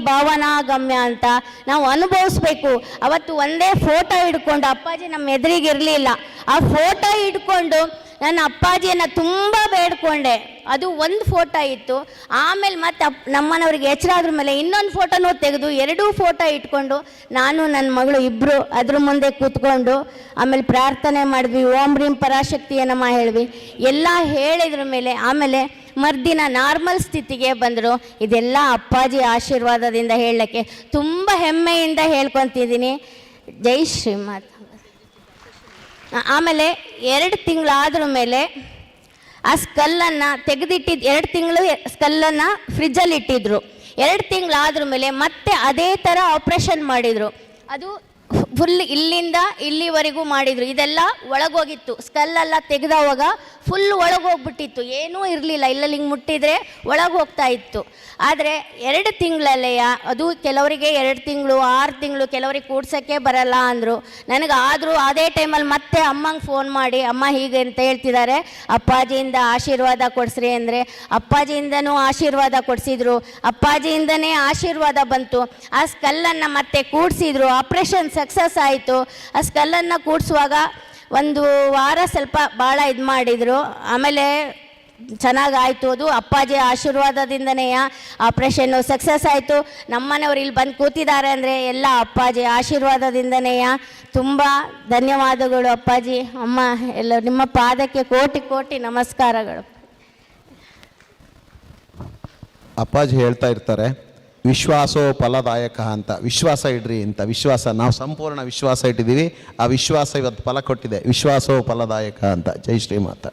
ಭಾವನಾಗಮ್ಯ ಅಂತ ನಾವು ಅನುಭವಿಸ್ಬೇಕು. ಅವತ್ತು ಒಂದೇ ಫೋಟೋ ಹಿಡ್ಕೊಂಡು ಅಪ್ಪಾಜಿ ನಮ್ಮ ಎದುರಿಗಿರಲಿಲ್ಲ, ಆ ಫೋಟೋ ಹಿಡ್ಕೊಂಡು ನಾನು ಅಪ್ಪಾಜಿಯನ್ನು ತುಂಬ ಬೇಡ್ಕೊಂಡೆ. ಅದು 1 ಫೋಟೋ ಇತ್ತು. ಆಮೇಲೆ ಮತ್ತೆ ನಮ್ಮನವ್ರಿಗೆ ಎಚ್ಚರ ಆದ್ರ ಮೇಲೆ ಇನ್ನೊಂದು ಫೋಟೋನೂ ತೆಗೆದು 2 ಫೋಟೋ ಇಟ್ಕೊಂಡು ನಾನು ನನ್ನ ಮಗಳು ಇಬ್ಬರು ಅದ್ರ ಮುಂದೆ ಕೂತ್ಕೊಂಡು ಆಮೇಲೆ ಪ್ರಾರ್ಥನೆ ಮಾಡಿದ್ವಿ, ಓಂ ರೀಂ ಪರಾಶಕ್ತಿಯ ನಮ ಹೇಳಿದ್ವಿ. ಎಲ್ಲ ಹೇಳಿದ್ರ ಮೇಲೆ ಆಮೇಲೆ ಮರ್ದಿನ ನಾರ್ಮಲ್ ಸ್ಥಿತಿಗೆ ಬಂದರು. ಇದೆಲ್ಲ ಅಪ್ಪಾಜಿ ಆಶೀರ್ವಾದದಿಂದ ಹೇಳಲಿಕ್ಕೆ ತುಂಬ ಹೆಮ್ಮೆಯಿಂದ ಹೇಳ್ಕೊತಿದ್ದೀನಿ. ಜೈ ಶ್ರೀಮಾತ್. ಆಮೇಲೆ 2 ತಿಂಗಳಾದ್ರ ಮೇಲೆ ಆ ಸ್ಕಲ್ಲನ್ನು ತೆಗೆದಿಟ್ಟಿದ್ದು, 2 ತಿಂಗಳು ಸ್ಕಲ್ಲನ್ನು ಫ್ರಿಜ್ಜಲ್ಲಿ ಇಟ್ಟಿದ್ರು. 2 ತಿಂಗಳಾದ್ರ ಮೇಲೆ ಮತ್ತೆ ಅದೇ ಥರ ಆಪ್ರೇಷನ್ ಮಾಡಿದರು. ಅದು ಫುಲ್ ಇಲ್ಲಿಂದ ಇಲ್ಲಿವರೆಗೂ ಮಾಡಿದರು. ಇದೆಲ್ಲ ಒಳಗೋಗಿತ್ತು, ಸ್ಕಲ್ಲೆಲ್ಲ ತೆಗೆದವಾಗ ಫುಲ್ ಒಳಗೋಗ್ಬಿಟ್ಟಿತ್ತು, ಏನೂ ಇರಲಿಲ್ಲ, ಇಲ್ಲಲ್ಲಿ ಹಿಂಗೆ ಮುಟ್ಟಿದರೆ ಒಳಗೆ ಹೋಗ್ತಾ ಇತ್ತು. ಆದರೆ 2 ತಿಂಗಳಲ್ಲೇ ಅದು ಕೆಲವರಿಗೆ 2 ತಿಂಗಳು 6 ತಿಂಗಳು ಕೆಲವರಿಗೆ ಕೂಡ್ಸೋಕ್ಕೆ ಬರಲ್ಲ ಅಂದರು. ನನಗಾದರೂ ಅದೇ ಟೈಮಲ್ಲಿ ಮತ್ತೆ ಅಮ್ಮಂಗೆ ಫೋನ್ ಮಾಡಿ ಅಮ್ಮ ಹೀಗೆ ಅಂತ ಹೇಳ್ತಿದ್ದಾರೆ, ಅಪ್ಪಾಜಿಯಿಂದ ಆಶೀರ್ವಾದ ಕೊಡಿಸ್ರಿ ಅಂದರೆ ಅಪ್ಪಾಜಿಯಿಂದನೂ ಆಶೀರ್ವಾದ ಕೊಡಿಸಿದ್ರು. ಅಪ್ಪಾಜಿಯಿಂದನೇ ಆಶೀರ್ವಾದ ಬಂತು. ಆ ಸ್ಕಲ್ಲನ್ನು ಮತ್ತೆ ಕೂಡಿಸಿದ್ರು, ಆಪ್ರೇಷನ್ ಸಕ್ಸಸ್ ಆಯಿತು. ಆ ಸ್ಕಲ್ಲನ್ನು ಕೂಡಿಸುವಾಗ 1 ವಾರ ಸ್ವಲ್ಪ ಭಾಳ ಇದು ಮಾಡಿದರು. ಆಮೇಲೆ ಚೆನ್ನಾಗಾಯಿತು. ಅದು ಅಪ್ಪಾಜಿ ಆಶೀರ್ವಾದದಿಂದನೇ ಆಪ್ರೇಷನ್ನು ಸಕ್ಸಸ್ ಆಯಿತು. ನಮ್ಮನೆಯವ್ರು ಇಲ್ಲಿ ಬಂದು ಕೂತಿದ್ದಾರೆ ಅಂದರೆ ಎಲ್ಲ ಅಪ್ಪಾಜಿ ಆಶೀರ್ವಾದದಿಂದನೇ. ತುಂಬ ಧನ್ಯವಾದಗಳು ಅಪ್ಪಾಜಿ, ಅಮ್ಮ ಎಲ್ಲ ನಿಮ್ಮ ಪಾದಕ್ಕೆ ಕೋಟಿ ಕೋಟಿ ನಮಸ್ಕಾರಗಳು. ಅಪ್ಪಾಜಿ ಹೇಳ್ತಾ ಇರ್ತಾರೆ, ವಿಶ್ವಾಸೋ ಫಲದಾಯಕ ಅಂತ. ವಿಶ್ವಾಸ ಇಡ್ರಿ ಅಂತ. ವಿಶ್ವಾಸ, ನಾವು ಸಂಪೂರ್ಣ ವಿಶ್ವಾಸ ಇಟ್ಟಿದ್ದೀವಿ. ಆ ವಿಶ್ವಾಸ ಇವತ್ತು ಫಲ ಕೊಟ್ಟಿದೆ. ವಿಶ್ವಾಸೋ ಫಲದಾಯಕ ಅಂತ. ಜೈ ಶ್ರೀಮಾತ.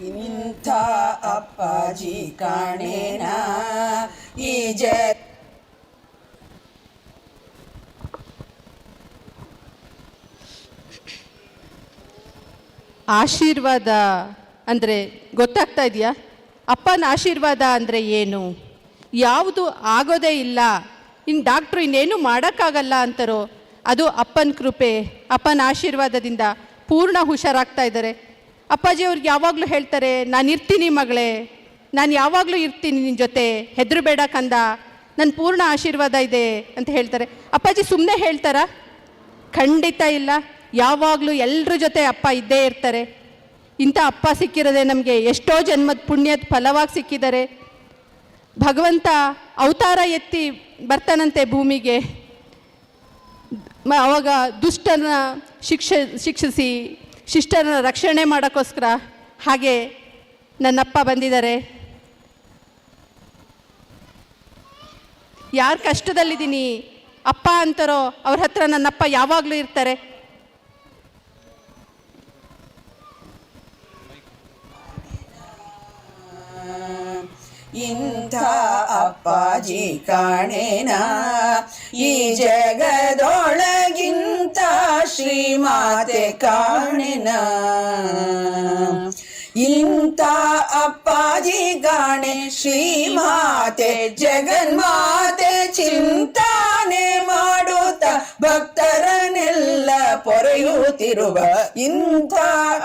ಇಂಥ ಅಪ್ಪಾಜಿ ಕಾಣೇನ ಈ ಆಶೀರ್ವಾದ ಅಂದರೆ ಗೊತ್ತಾಗ್ತಾ ಇದೆಯಾ? ಅಪ್ಪನ ಆಶೀರ್ವಾದ ಅಂದರೆ ಏನು? ಯಾವುದು ಆಗೋದೇ ಇಲ್ಲ, ಇನ್ನು ಡಾಕ್ಟ್ರು ಇನ್ನೇನು ಮಾಡೋಕ್ಕಾಗಲ್ಲ ಅಂತಾರೋ ಅದು ಅಪ್ಪನ ಕೃಪೆ, ಅಪ್ಪನ ಆಶೀರ್ವಾದದಿಂದ ಪೂರ್ಣ ಹುಷಾರಾಗ್ತಾ ಇದ್ದಾರೆ. ಅಪ್ಪಾಜಿ ಅವ್ರಿಗೆ ಯಾವಾಗಲೂ ಹೇಳ್ತಾರೆ, ನಾನು ಇರ್ತೀನಿ ಮಗಳೇ, ನಾನು ಯಾವಾಗಲೂ ಇರ್ತೀನಿ ನಿನ್ನ ಜೊತೆ, ಹೆದರು ಬೇಡ ಕಂದ, ನನ್ನ ಪೂರ್ಣ ಆಶೀರ್ವಾದ ಇದೆ ಅಂತ ಹೇಳ್ತಾರೆ. ಅಪ್ಪಾಜಿ ಸುಮ್ಮನೆ ಹೇಳ್ತಾರಾ? ಖಂಡಿತ ಇಲ್ಲ. ಯಾವಾಗಲೂ ಎಲ್ಲರ ಜೊತೆ ಅಪ್ಪ ಇದ್ದೇ ಇರ್ತಾರೆ. ಇಂಥ ಅಪ್ಪ ಸಿಕ್ಕಿರೋದೆ ನಮಗೆ ಎಷ್ಟೋ ಜನ್ಮದ ಪುಣ್ಯದ ಫಲವಾಗಿ ಸಿಕ್ಕಿದ್ದಾರೆ. ಭಗವಂತ ಅವತಾರ ಎತ್ತಿ ಬರ್ತಾನಂತೆ ಭೂಮಿಗೆ, ಅವಾಗ ದುಷ್ಟನ ಶಿಕ್ಷಿಸಿ ಶಿಷ್ಟರನ್ನ ರಕ್ಷಣೆ ಮಾಡೋಕ್ಕೋಸ್ಕರ. ಹಾಗೆ ನನ್ನಪ್ಪ ಬಂದಿದ್ದಾರೆ. ಯಾರು ಕಷ್ಟದಲ್ಲಿದ್ದೀನಿ ಅಪ್ಪ ಅಂತಾರೋ ಅವ್ರ ಹತ್ರ ನನ್ನಪ್ಪ ಯಾವಾಗಲೂ ಇರ್ತಾರೆ. ಇಂಥ ಅಪ್ಪಾಜಿ ಕಾಣೇನ ಈ ಜಗದೊಳಗಿಂತ ಶ್ರೀಮಾತೆ ಕಾಣೆನ. ಇಂಥ ಅಪ್ಪಾಜಿ ಕಾಣೆ ಶ್ರೀಮಾತೆ ಜಗನ್ಮಾತೆ ಚಿಂತಾನೆ ಮಾಡುತ್ತ ಭಕ್ತರನ್ನೆಲ್ಲ ಪೊರೆಯುತ್ತಿರುವ ಇಂಥ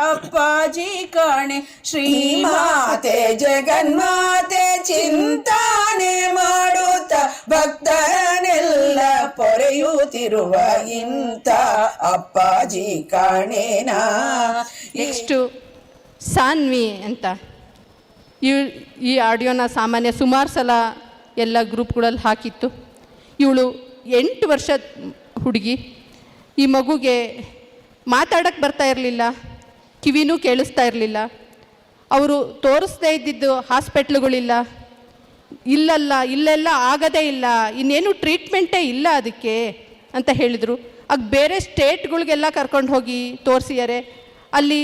ಅಪ್ಪಾಜಿ ಕಾಣೆ ಶ್ರೀಮಾತೆ ಜಗನ್ಮಾತೆ ಚಿಂತಾನೆ ಮಾಡುತ್ತ ಭಕ್ತರನ್ನೆಲ್ಲ ಪೊರೆಯುತ್ತಿರುವ ಇಂಥ ಅಪ್ಪಾಜಿ ಕಾಣೇನ. ನೆಕ್ಸ್ಟು ಸಾನ್ವಿ ಅಂತ. ಈ ಆಡಿಯೋನ ಸಾಮಾನ್ಯ ಸುಮಾರು ಸಲ ಎಲ್ಲ ಗ್ರೂಪ್ಗಳಲ್ಲಿ ಹಾಕಿತ್ತು. ಇವಳು 8 ವರ್ಷದ ಹುಡುಗಿ. ಈ ಮಗುಗೆ ಮಾತಾಡೋಕ್ಕೆ ಬರ್ತಾ ಇರಲಿಲ್ಲ, ಕಿವಿನೂ ಕೇಳಿಸ್ತಾ ಇರಲಿಲ್ಲ. ಅವರು ತೋರಿಸ್ದೇ ಇದ್ದಿದ್ದು ಹಾಸ್ಪಿಟ್ಲುಗಳಿಲ್ಲ, ಇಲ್ಲೆಲ್ಲ ಆಗೋದೇ ಇಲ್ಲ, ಇನ್ನೇನು ಟ್ರೀಟ್ಮೆಂಟೇ ಇಲ್ಲ ಅದಕ್ಕೆ ಅಂತ ಹೇಳಿದರು. ಆಗ ಬೇರೆ ಸ್ಟೇಟ್ಗಳಿಗೆಲ್ಲ ಕರ್ಕೊಂಡು ಹೋಗಿ ತೋರಿಸಿದ್ದಾರೆ. ಅಲ್ಲಿ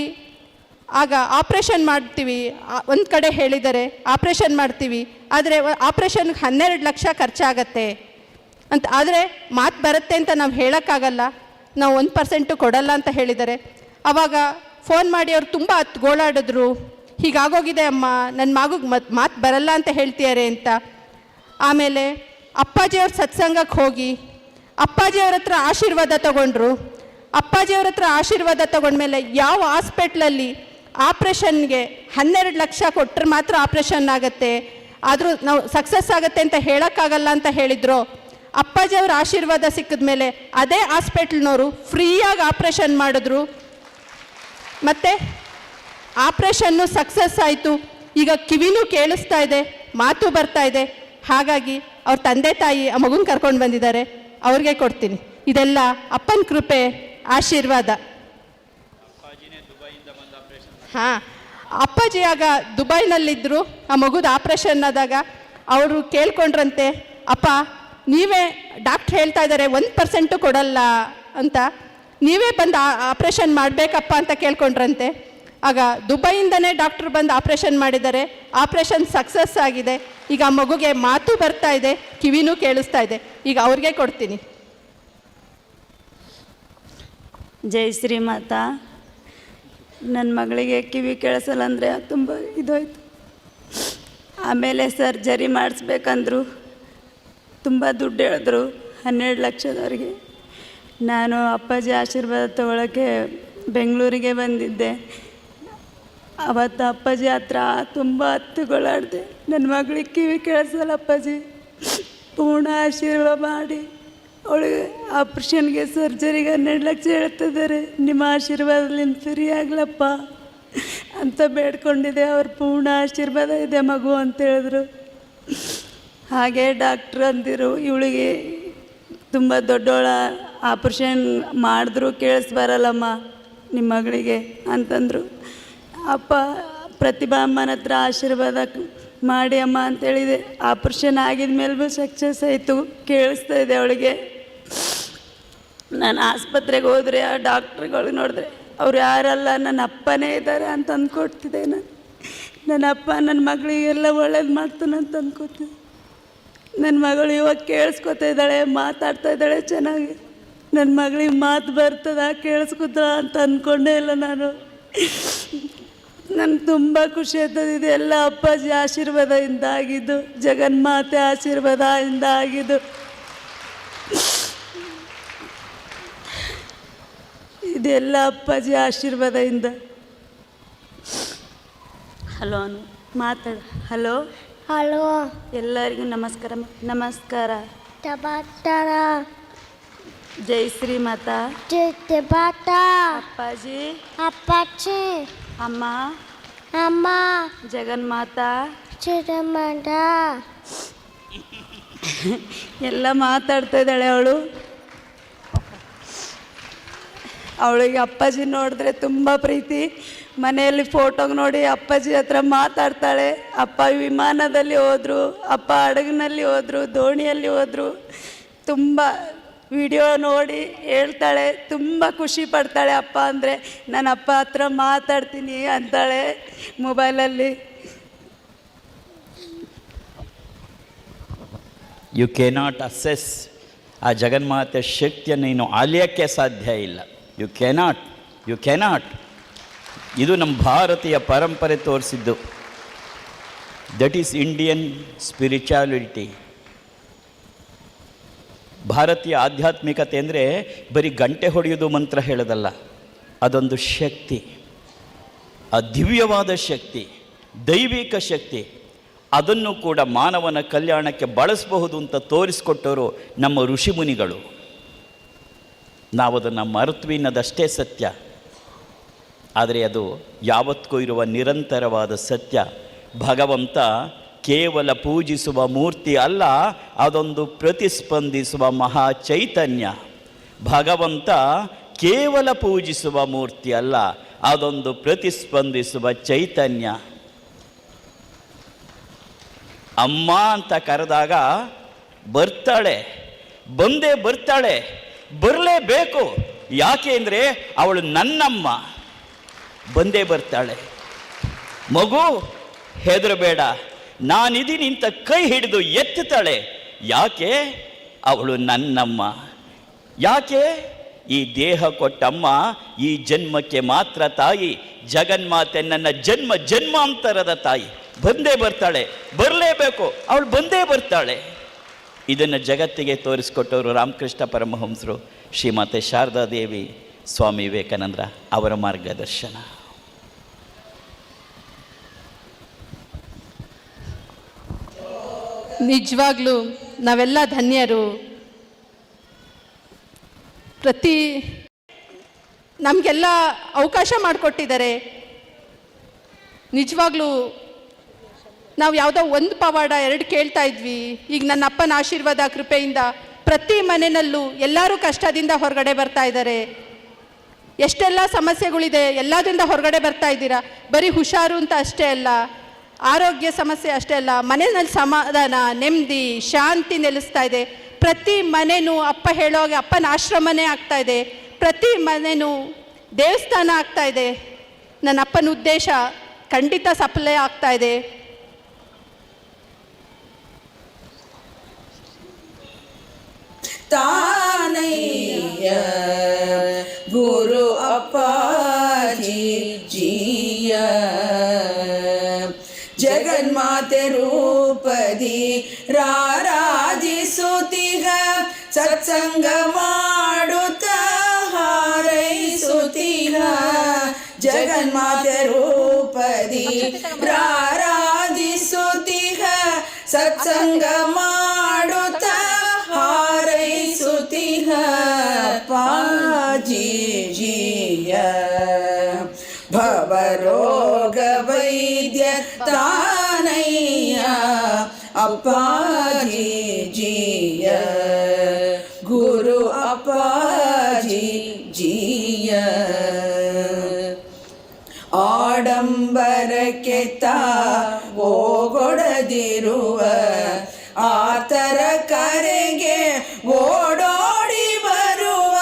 ಆಗ ಆಪ್ರೇಷನ್ ಮಾಡ್ತೀವಿ ಒಂದು ಕಡೆ ಹೇಳಿದ್ದಾರೆ, ಆಪ್ರೇಷನ್ ಮಾಡ್ತೀವಿ, ಆದರೆ ಆಪ್ರೇಷನ್ಗೆ 12 ಲಕ್ಷ ಖರ್ಚಾಗತ್ತೆ ಅಂತ. ಆದರೆ ಮಾತು ಬರುತ್ತೆ ಅಂತ ನಾವು ಹೇಳೋಕ್ಕಾಗಲ್ಲ, ನಾವು 1% ಕೊಡಲ್ಲ ಅಂತ ಹೇಳಿದ್ದಾರೆ. ಆವಾಗ ಫೋನ್ ಮಾಡಿ ಅವ್ರು ತುಂಬ ಗೋಳಾಡಿದ್ರು, ಹೀಗಾಗೋಗಿದೆ ಅಮ್ಮ, ನನ್ನ ಮಗುಗೆ ಮಾತು ಬರಲ್ಲ ಅಂತ ಹೇಳ್ತಿದ್ದಾರೆ ಅಂತ. ಆಮೇಲೆ ಅಪ್ಪಾಜಿಯವ್ರ ಸತ್ಸಂಗಕ್ಕೆ ಹೋಗಿ ಅಪ್ಪಾಜಿಯವ್ರ ಹತ್ರ ಆಶೀರ್ವಾದ ತಗೊಂಡ್ರು. ಅಪ್ಪಾಜಿಯವ್ರ ಹತ್ರ ಆಶೀರ್ವಾದ ತಗೊಂಡ್ಮೇಲೆ ಯಾವ ಹಾಸ್ಪಿಟ್ಲಲ್ಲಿ ಆಪ್ರೇಷನ್ಗೆ 12 ಲಕ್ಷ ಕೊಟ್ಟರೆ ಮಾತ್ರ ಆಪ್ರೇಷನ್ ಆಗುತ್ತೆ, ಆದರೂ ನಾವು ಸಕ್ಸಸ್ ಆಗುತ್ತೆ ಅಂತ ಹೇಳೋಕ್ಕಾಗಲ್ಲ ಅಂತ ಹೇಳಿದ್ರು. ಅಪ್ಪಾಜಿಯವ್ರ ಆಶೀರ್ವಾದ ಸಿಕ್ಕಿದ ಮೇಲೆ ಅದೇ ಹಾಸ್ಪಿಟ್ಲ್ನವರು ಫ್ರೀಯಾಗಿ ಆಪ್ರೇಷನ್ ಮಾಡಿದ್ರು. ಮತ್ತು ಆಪ್ರೇಷನ್ನು ಸಕ್ಸಸ್ ಆಯಿತು. ಈಗ ಕಿವಿನೂ ಕೇಳಿಸ್ತಾ ಇದೆ, ಮಾತು ಬರ್ತಾ ಇದೆ. ಹಾಗಾಗಿ ಅವ್ರ ತಂದೆ ತಾಯಿ ಆ ಮಗುನ ಕರ್ಕೊಂಡು ಬಂದಿದ್ದಾರೆ, ಅವ್ರಿಗೆ ಕೊಡ್ತೀನಿ. ಇದೆಲ್ಲ ಅಪ್ಪನ ಕೃಪೆ, ಆಶೀರ್ವಾದ. ಹಾಂ, ಅಪ್ಪಾಜಿ ಆಗ ದುಬೈನಲ್ಲಿದ್ದರು. ಆ ಮಗುದ ಆಪ್ರೇಷನ್ ಆದಾಗ ಅವರು ಕೇಳ್ಕೊಂಡ್ರಂತೆ, ಅಪ್ಪ ನೀವೇ ಡಾಕ್ಟ್ರ್ ಹೇಳ್ತಾ ಇದ್ದಾರೆ 1% ಕೊಡಲ್ಲ ಅಂತ, ನೀವೇ ಬಂದು ಆಪ್ರೇಷನ್ ಮಾಡಬೇಕಪ್ಪ ಅಂತ ಕೇಳ್ಕೊಂಡ್ರಂತೆ. ಆಗ ದುಬೈಯಿಂದನೇ ಡಾಕ್ಟ್ರು ಬಂದು ಆಪ್ರೇಷನ್ ಮಾಡಿದ್ದಾರೆ. ಆಪ್ರೇಷನ್ ಸಕ್ಸಸ್ ಆಗಿದೆ. ಈಗ ಆ ಮಗುಗೆ ಮಾತು ಬರ್ತಾ ಇದೆ, ಕಿವಿನೂ ಕೇಳಿಸ್ತಾ ಇದೆ. ಈಗ ಅವ್ರಿಗೆ ಕೊಡ್ತೀನಿ. ಜೈ ಶ್ರೀಮಾತಾ. ನನ್ನ ಮಗಳಿಗೆ ಕಿವಿ ಕೇಳಿಸಲ್ಲ ಅಂದರೆ ತುಂಬ ಇದಾಯಿತು. ಆಮೇಲೆ ಸರ್ಜರಿ ಮಾಡಿಸ್ಬೇಕಂದ್ರು, ತುಂಬ ದುಡ್ಡು ಹೇಳಿದ್ರು, 12 ಲಕ್ಷದವರೆಗೆ. ನಾನು ಅಪ್ಪಾಜಿ ಆಶೀರ್ವಾದ ತಗೊಳ್ಳೋಕ್ಕೆ ಬೆಂಗಳೂರಿಗೆ ಬಂದಿದ್ದೆ. ಅವತ್ತು ಅಪ್ಪಾಜಿ ಹತ್ರ ತುಂಬ ಹತ್ತುಗಳಾಡಿದೆ. ನನ್ನ ಮಗಳಿಗೆ ಕಿವಿ ಕೇಳಿಸಲ್ಲ ಅಪ್ಪಾಜಿ, ಪೂರ್ಣ ಆಶೀರ್ವಾದ ಮಾಡಿ ಅವಳಿಗೆ ಆಪ್ರೇಷನ್ಗೆ ಸರ್ಜರಿಗೆ 12 ಲಕ್ಷ ಹೇಳ್ತಿದ್ದಾರೆ. ನಿಮ್ಮ ಆಶೀರ್ವಾದದಿಂದ ಫ್ರೀ ಆಗ್ಲಪ್ಪ ಅಂತ ಬೇಡ್ಕೊಂಡಿದ್ದೆ. ಅವ್ರ ಪೂರ್ಣ ಆಶೀರ್ವಾದ ಇದೆ ಮಗು ಅಂತ ಹೇಳಿದ್ರು. ಹಾಗೆ ಡಾಕ್ಟ್ರ್ ಅಂದಿರು, ಇವಳಿಗೆ ತುಂಬ ದೊಡ್ಡೋಳ ಆಪ್ರೇಷನ್ ಮಾಡಿದ್ರು ಕೇಳಿಸ್ಬರಲ್ಲಮ್ಮ ನಿಮ್ಮ ಮಗಳಿಗೆ ಅಂತಂದರು. ಅಪ್ಪ ಪ್ರತಿಭಾ ಅಮ್ಮನ ಹತ್ರ ಆಶೀರ್ವಾದ ಮಾಡಿ ಅಮ್ಮ ಅಂತೇಳಿದೆ. ಆಪ್ರೇಷನ್ ಆಗಿದ ಮೇಲೂ ಸಕ್ಸಸ್ ಆಯಿತು, ಕೇಳಿಸ್ತಾ ಇದೆ ಅವಳಿಗೆ. ನಾನು ಆಸ್ಪತ್ರೆಗೆ ಹೋದರೆ ಆ ಡಾಕ್ಟ್ರುಗಳು ನೋಡಿದ್ರೆ ಅವ್ರು ಯಾರಲ್ಲ, ನನ್ನ ಅಪ್ಪನೇ ಇದ್ದಾರೆ ಅಂತ ಅಂದ್ಕೊಡ್ತಿದ್ದೆ. ನನ್ನ ಅಪ್ಪ ನನ್ನ ಮಗಳಿಗೆಲ್ಲ ಒಳ್ಳೇದು ಮಾಡ್ತಾನೆ ಅಂತ ಅಂದ್ಕೊತಿದ್ದೆ. ನನ್ನ ಮಗಳು ಇವಾಗ ಕೇಳಿಸ್ಕೊತಾ ಇದ್ದಾಳೆ, ಮಾತಾಡ್ತಾ ಇದ್ದಾಳೆ ಚೆನ್ನಾಗಿ. ನನ್ನ ಮಗಳಿಗೆ ಮಾತು ಬರ್ತದ, ಕೇಳಿಸ್ಕೊತ ಅಂತ ಅಂದ್ಕೊಂಡೇ ಇಲ್ಲ ನಾನು. ನನಗೆ ತುಂಬ ಖುಷಿ ಆಗ್ತದೆ. ಇದೆಲ್ಲ ಅಪ್ಪಾಜಿ ಆಶೀರ್ವಾದದಿಂದ ಆಗಿದ್ದು, ಜಗನ್ಮಾತೆ ಆಶೀರ್ವಾದದಿಂದ ಆಗಿದ್ದು. ಇದೆಲ್ಲ ಅಪ್ಪಾಜಿ ಆಶೀರ್ವಾದದಿಂದ. ಹಲೋ ಮಾತಾಡ. ಹಲೋ ಹಲೋ, ಎಲ್ಲರಿಗೂ ನಮಸ್ಕಾರ. ನಮಸ್ಕಾರ. ಟಬಾಟರ ಜೈ ಶ್ರೀಮಾತಾ. ಟಬಾಟ ಅಪ್ಪಾಜಿ ಅಪ್ಪಾಜಿ ಅಮ್ಮ ಅಮ್ಮ ಜಗನ್ಮಾತಾ ಚಿರಮಂಡ ಎಲ್ಲ ಮಾತಾಡ್ತಾ ಇದ್ದಾಳೆ ಅವಳು. ಅವಳಿಗೆ ಅಪ್ಪಾಜಿ ನೋಡಿದ್ರೆ ತುಂಬ ಪ್ರೀತಿ. ಮನೆಯಲ್ಲಿ ಫೋಟೋಗೆ ನೋಡಿ ಅಪ್ಪಾಜಿ ಹತ್ರ ಮಾತಾಡ್ತಾಳೆ. ಅಪ್ಪ ವಿಮಾನದಲ್ಲಿ ಹೋದರು, ಅಪ್ಪ ಹಡಗಿನಲ್ಲಿ ಹೋದರು, ದೋಣಿಯಲ್ಲಿ ಹೋದರು. ತುಂಬ ವಿಡಿಯೋ ನೋಡಿ ಹೇಳ್ತಾಳೆ, ತುಂಬ ಖುಷಿ ಪಡ್ತಾಳೆ. ಅಪ್ಪ ಅಂದರೆ ನಾನು ಅಪ್ಪ ಹತ್ರ ಮಾತಾಡ್ತೀನಿ ಅಂತಾಳೆ ಮೊಬೈಲಲ್ಲಿ. ಯು ಕೆನಾಟ್ ಅಸೆಸ್ ಆ ಜಗನ್ಮಾತೆ ಶಕ್ತಿಯನ್ನು ನೀನು ಅಲಿಯೋಕ್ಕೆ ಸಾಧ್ಯ ಇಲ್ಲ. You cannot. ಇದು ನಮ್ಮ ಭಾರತೀಯ ಪರಂಪರೆ ತೋರಿಸಿದ್ದು. That is Indian spirituality. ಭಾರತೀಯ ಆಧ್ಯಾತ್ಮಿಕತೆ ಅಂದರೆ ಬರೀ ಗಂಟೆ ಹೊಡೆಯೋದು ಮಂತ್ರ ಹೇಳೋದಲ್ಲ, ಅದೊಂದು ಶಕ್ತಿ, ಆ ದಿವ್ಯವಾದ ಶಕ್ತಿ, ದೈವಿಕ ಶಕ್ತಿ. ಅದನ್ನು ಕೂಡ ಮಾನವನ ಕಲ್ಯಾಣಕ್ಕೆ ಬಳಸಬಹುದು ಅಂತ ತೋರಿಸ್ಕೊಟ್ಟವರು ನಮ್ಮ ಋಷಿಮುನಿಗಳು. ನಾವು ಅದನ್ನು ಮರೆತ್ವಿ ಅನ್ನೋದಷ್ಟೇ ಸತ್ಯ. ಆದರೆ ಅದು ಯಾವತ್ತಿಗೂ ಇರುವ ನಿರಂತರವಾದ ಸತ್ಯ. ಭಗವಂತ ಕೇವಲ ಪೂಜಿಸುವ ಮೂರ್ತಿ ಅಲ್ಲ, ಅದೊಂದು ಪ್ರತಿಸ್ಪಂದಿಸುವ ಮಹಾ ಚೈತನ್ಯ. ಭಗವಂತ ಕೇವಲ ಪೂಜಿಸುವ ಮೂರ್ತಿ ಅಲ್ಲ, ಅದೊಂದು ಪ್ರತಿಸ್ಪಂದಿಸುವ ಚೈತನ್ಯ. ಅಮ್ಮ ಅಂತ ಕರೆದಾಗ ಬರ್ತಾಳೆ, ಬಂದೇ ಬರ್ತಾಳೆ, ಬರಲೇಬೇಕು. ಯಾಕೆ ಅಂದರೆ ಅವಳು ನನ್ನಮ್ಮ, ಬಂದೇ ಬರ್ತಾಳೆ. ಮಗು ಹೆದರಬೇಡ, ನಾನಿದ್ದೀನಿ ಅಂತ ಕೈ ಹಿಡಿದು ಎತ್ತುತ್ತಾಳೆ. ಯಾಕೆ? ಅವಳು ನನ್ನಮ್ಮ. ಯಾಕೆ? ಈ ದೇಹ ಕೊಟ್ಟಮ್ಮ ಈ ಜನ್ಮಕ್ಕೆ ಮಾತ್ರ ತಾಯಿ. ಜಗನ್ಮಾತೆ ನನ್ನ ಜನ್ಮಾಂತರದ ತಾಯಿ. ಬಂದೇ ಬರ್ತಾಳೆ, ಬರಲೇಬೇಕು, ಅವಳು ಬಂದೇ ಬರ್ತಾಳೆ. ಇದನ್ನು ಜಗತ್ತಿಗೆ ತೋರಿಸ್ಕೊಟ್ಟವರು ರಾಮಕೃಷ್ಣ ಪರಮಹಂಸರು, ಶ್ರೀಮಾತೆ ಶಾರದಾದೇವಿ, ಸ್ವಾಮಿ ವಿವೇಕಾನಂದ ಅವರ ಮಾರ್ಗದರ್ಶನ. ನಿಜವಾಗ್ಲೂ ನಾವೆಲ್ಲ ಧನ್ಯರು. ನಮಗೆಲ್ಲ ಅವಕಾಶ ಮಾಡಿಕೊಟ್ಟಿದ್ದಾರೆ. ನಿಜವಾಗ್ಲೂ ನಾವು ಯಾವುದೋ ಒಂದು ಪವಾಡ 2 ಕೇಳ್ತಾ ಇದ್ವಿ. ಈಗ ನನ್ನ ಅಪ್ಪನ ಆಶೀರ್ವಾದ ಕೃಪೆಯಿಂದ ಪ್ರತಿ ಮನೆಯಲ್ಲೂ ಎಲ್ಲರೂ ಕಷ್ಟದಿಂದ ಹೊರಗಡೆ ಬರ್ತಾ ಇದ್ದಾರೆ. ಎಷ್ಟೆಲ್ಲ ಸಮಸ್ಯೆಗಳಿದೆ, ಎಲ್ಲದಿಂದ ಹೊರಗಡೆ ಬರ್ತಾ ಇದ್ದೀರಾ. ಬರೀ ಹುಷಾರು ಅಂತ ಅಷ್ಟೇ ಅಲ್ಲ, ಆರೋಗ್ಯ ಸಮಸ್ಯೆ ಅಷ್ಟೇ ಅಲ್ಲ, ಮನೆಯಲ್ಲಿ ಸಮಾಧಾನ, ನೆಮ್ಮದಿ, ಶಾಂತಿ ನೆಲೆಸ್ತಾ ಇದೆ. ಪ್ರತಿ ಮನೆಯೂ ಅಪ್ಪ ಹೇಳೋಗೆ ಅಪ್ಪನ ಆಶ್ರಮನೇ ಆಗ್ತಾ ಇದೆ. ಪ್ರತಿ ಮನೆಯೂ ದೇವಸ್ಥಾನ ಆಗ್ತಾ ಇದೆ. ನನ್ನ ಅಪ್ಪನ ಉದ್ದೇಶ ಖಂಡಿತ ಸಫಲ ಆಗ್ತಾ ಇದೆ. ತಾನಯ್ಯ ಗುರು ಅಪ್ಪಾಜಿ ಜಿಯ ಜಗನ್ಮಾತೆ ರೂಪದಿ ರಾರಾಜಿಸುತ್ತಿಗ ಸತ್ಸಂಗ ಮಾಡುತ್ತ ಹಾರೈಸುತ್ತಿಗ ಜಗನ್ಮಾತೆ ರೂಪದಿ ರಾರಾಜಿಸುತ್ತಿಗ ಸತ್ಸಂಗ ಮಾಡುತ್ತ ಹಾರೈಸುತ್ತಿಗ ಅಪ್ಪಾಜಿ ಜಿಯ ಭವರೋಗ ವೈದ್ಯ ತಾನಯ್ಯ ಅಪ್ಪಾಜಿ ಜಿಯ ಗುರು ಅಪ್ಪಾಜಿ ಜಿಯ ಆಡಂಬರಕ್ಕೆ ಓಗೊಡದಿರುವ ಆತರ ಕರೆಗೆ ಓಡೋಡಿ ಬರುವ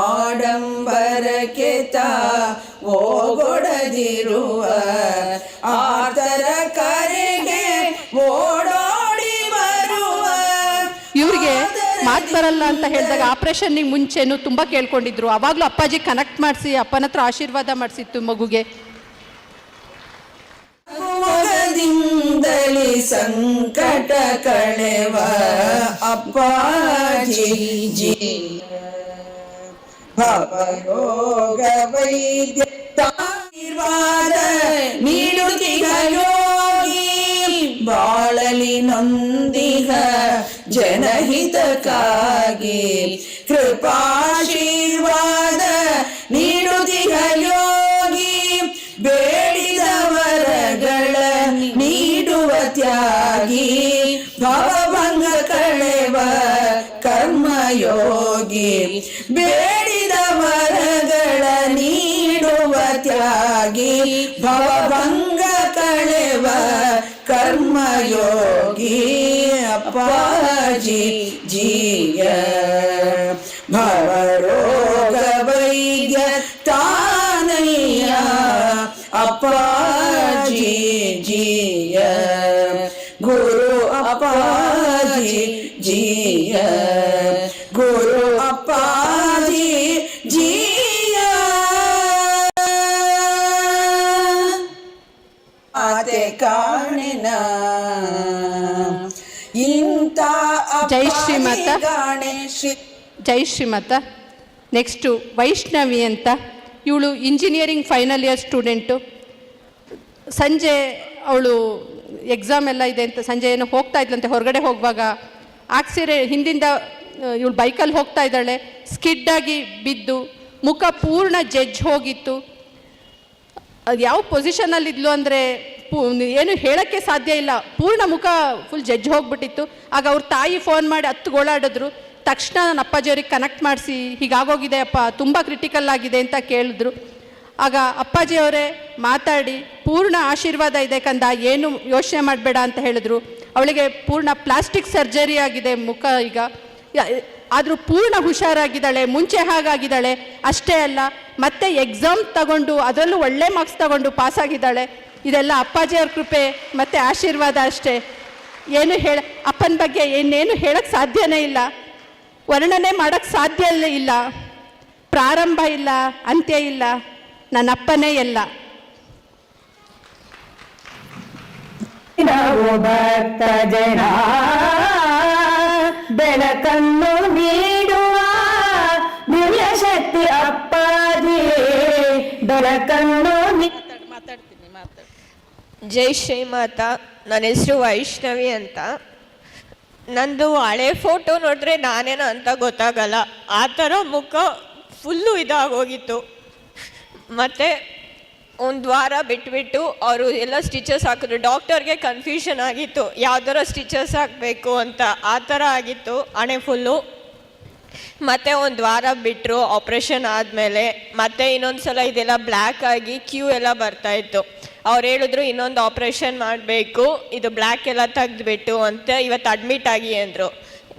ಆಡಂಬರಕ್ಕೆ ಓಗೊಡದಿರುವ ಆತರ ಕರೆಗೆ ಓಡೋಡಿ ಬರುವ. ಇವ್ರಿಗೆ ಮಾತು ಬರಲ್ಲ ಅಂತ ಹೇಳಿದಾಗ ಆಪರೇಷನ್ನಿಗೆ ಮುಂಚೆನೂ ತುಂಬ ಕೇಳ್ಕೊಂಡಿದ್ರು. ಅವಾಗಲೂ ಅಪ್ಪಾಜಿ ಕನೆಕ್ಟ್ ಮಾಡಿಸಿ ಅಪ್ಪನ ಹತ್ರ ಆಶೀರ್ವಾದ ಮಾಡಿಸಿತ್ತು ಮಗುಗೆ. ಮಗದಿಂದಲೇ ಸಂಕಟ ಕಳೆವ ಅಪ್ಪಾಜಿ ಜಿ ಭವರೋಗ ವೈದ್ಯ ಆಶೀರ್ವಾದ ನೀಡುತ್ತಿಗ ಯೋಗಿ ಬಾಳಲಿ ನೊಂದಿಗ ಜನಹಿತಕ್ಕಾಗಿ ಕೃಪಾಶೀರ್ವಾದ ನೀಡುತ್ತಿಗ ಯೋಗಿ ತ್ಯಾಗಿ ಭವಭಂಗ ಕಳೆವ ಕರ್ಮಯೋಗಿ ಬೇಡಿದ ವರಗಳ ನೀಡುವ ತ್ಯಾಗಿ ಭವಭಂಗ ಕಳೆವ ಕರ್ಮಯೋಗಿ ಅಪ್ಪಾಜಿ ಜಿಯ ಭವರೋಗ ವೈದ್ಯ ತಾನಯ್ಯ ಅಪ್ಪಾಜಿ ಜಿಯ ಗುರು ಅಪ್ಪಾಜಿ ಜಿಯ ಗುರು ಅಪ್ಪಾಜಿ ಜಿಯ ಆತೆ ಕಾಣಿನ ಇಂಥ ಜೈ ಶ್ರೀಮಾತ. ಗಾಣೆ ಶ್ರೀ ಜೈ ಶ್ರೀಮಾತ. ನೆಕ್ಸ್ಟು ವೈಷ್ಣವಿ ಅಂತ, ಇವಳು ಇಂಜಿನಿಯರಿಂಗ್ ಫೈನಲ್ ಇಯರ್ ಸ್ಟೂಡೆಂಟು. ಸಂಜೆ ಅವಳು ಎಕ್ಸಾಮ್ ಎಲ್ಲ ಇದೆ ಅಂತ ಸಂಜೆ ಏನೋ ಹೋಗ್ತಾ ಇದ್ಲಂತೆ, ಹೊರಗಡೆ ಹೋಗುವಾಗ ಹಿಂದಿಂದ ಇವಳು ಬೈಕಲ್ಲಿ ಹೋಗ್ತಾ ಇದ್ದಾಳೆ, ಸ್ಕಿಡ್ಡಾಗಿ ಬಿದ್ದು ಮುಖ ಪೂರ್ಣ ಜಜ್ಜಿ ಹೋಗಿತ್ತು. ಅದು ಯಾವ ಪೊಸಿಷನಲ್ಲಿದ್ಲು ಅಂದರೆ ಏನು ಹೇಳೋಕ್ಕೆ ಸಾಧ್ಯ ಇಲ್ಲ, ಪೂರ್ಣ ಮುಖ ಫುಲ್ ಜಜ್ಜಿ ಹೋಗ್ಬಿಟ್ಟಿತ್ತು. ಆಗ ಅವ್ರ ತಾಯಿ ಫೋನ್ ಮಾಡಿ ಗೋಳಾಡಿದ್ರು. ತಕ್ಷಣ ನನ್ನ ಅಪ್ಪಾಜಿಯವ್ರಿಗೆ ಕನೆಕ್ಟ್ ಮಾಡಿಸಿ ಹೀಗಾಗೋಗಿದೆ ಅಪ್ಪ, ತುಂಬ ಕ್ರಿಟಿಕಲ್ ಆಗಿದೆ ಅಂತ ಕೇಳಿದ್ರು. ಆಗ ಅಪ್ಪಾಜಿಯವರೇ ಮಾತಾಡಿ ಪೂರ್ಣ ಆಶೀರ್ವಾದ ಇದೆ ಕಂದ, ಏನು ಯೋಚನೆ ಮಾಡಬೇಡ ಅಂತ ಹೇಳಿದ್ರು. ಅವಳಿಗೆ ಪೂರ್ಣ ಪ್ಲಾಸ್ಟಿಕ್ ಸರ್ಜರಿ ಆಗಿದೆ ಮುಖ ಈಗ, ಆದರೂ ಪೂರ್ಣ ಹುಷಾರಾಗಿದ್ದಾಳೆ, ಮುಂಚೆ ಹಾಗಾಗಿದ್ದಾಳೆ. ಅಷ್ಟೇ ಅಲ್ಲ, ಮತ್ತೆ ಎಕ್ಸಾಮ್ ತಗೊಂಡು ಅದರಲ್ಲೂ ಒಳ್ಳೆ ಮಾರ್ಕ್ಸ್ ತಗೊಂಡು ಪಾಸಾಗಿದ್ದಾಳೆ. ಇದೆಲ್ಲ ಅಪ್ಪಾಜಿಯವ್ರ ಕೃಪೆ ಮತ್ತು ಆಶೀರ್ವಾದ ಅಷ್ಟೇ. ಏನು ಅಪ್ಪನ ಬಗ್ಗೆ ಇನ್ನೇನು ಹೇಳೋಕ್ಕೆ ಸಾಧ್ಯನೇ ಇಲ್ಲ, ವರ್ಣನೆ ಮಾಡೋಕ್ಕೆ ಸಾಧ್ಯ ಇಲ್ಲ. ಪ್ರಾರಂಭ ಇಲ್ಲ, ಅಂತ್ಯ ಇಲ್ಲ, ನನ್ನ ಅಪ್ಪನೇ ಎಲ್ಲ. ಭಕ್ತ ಜನ ಬೆಳಕನ್ನು ನೀಡುವ ದಿವ್ಯ ಶಕ್ತಿ ಅಪ್ಪಾಜಿ ಬೆಳಕನ್ನು ಜೈ ಶ್ರೀಮಾತ. ನನ್ನ ಹೆಸರು ವೈಷ್ಣವಿ ಅಂತ. ನಂದು ಹಳೆ ಫೋಟೋ ನೋಡಿದ್ರೆ ನಾನೇನೋ ಅಂತ ಗೊತ್ತಾಗಲ್ಲ, ಆ ಥರ ಮುಖ ಫುಲ್ಲು ಇದಾಗೋಗಿತ್ತು. ಮತ್ತು ಒಂದು ವಾರ ಬಿಟ್ಬಿಟ್ಟು ಅವರು ಎಲ್ಲ ಸ್ಟಿಚಸ್ ಹಾಕಿದ್ರು. ಡಾಕ್ಟರ್ಗೆ ಕನ್ಫ್ಯೂಷನ್ ಆಗಿತ್ತು ಯಾವ ಥರ ಸ್ಟಿಚಸ್ ಹಾಕಬೇಕು ಅಂತ, ಆ ಥರ ಆಗಿತ್ತು ಹಣೆ ಫುಲ್ಲು. ಮತ್ತು ಒಂದು ವಾರ ಬಿಟ್ಟರು ಆಪ್ರೇಷನ್ ಆದಮೇಲೆ. ಮತ್ತೆ ಇನ್ನೊಂದು ಸಲ ಇದೆಲ್ಲ ಬ್ಲ್ಯಾಕ್ ಆಗಿ ಕ್ಯೂ ಎಲ್ಲ ಬರ್ತಾಯಿತ್ತು. ಅವ್ರು ಹೇಳಿದ್ರು ಇನ್ನೊಂದು ಆಪ್ರೇಷನ್ ಮಾಡಬೇಕು, ಇದು ಬ್ಲ್ಯಾಕ್ ಎಲ್ಲ ತೆಗೆದ್ಬಿಟ್ಟು ಅಂತ. ಇವತ್ತು ಅಡ್ಮಿಟ್ ಆಗಿ ಅಂದರು.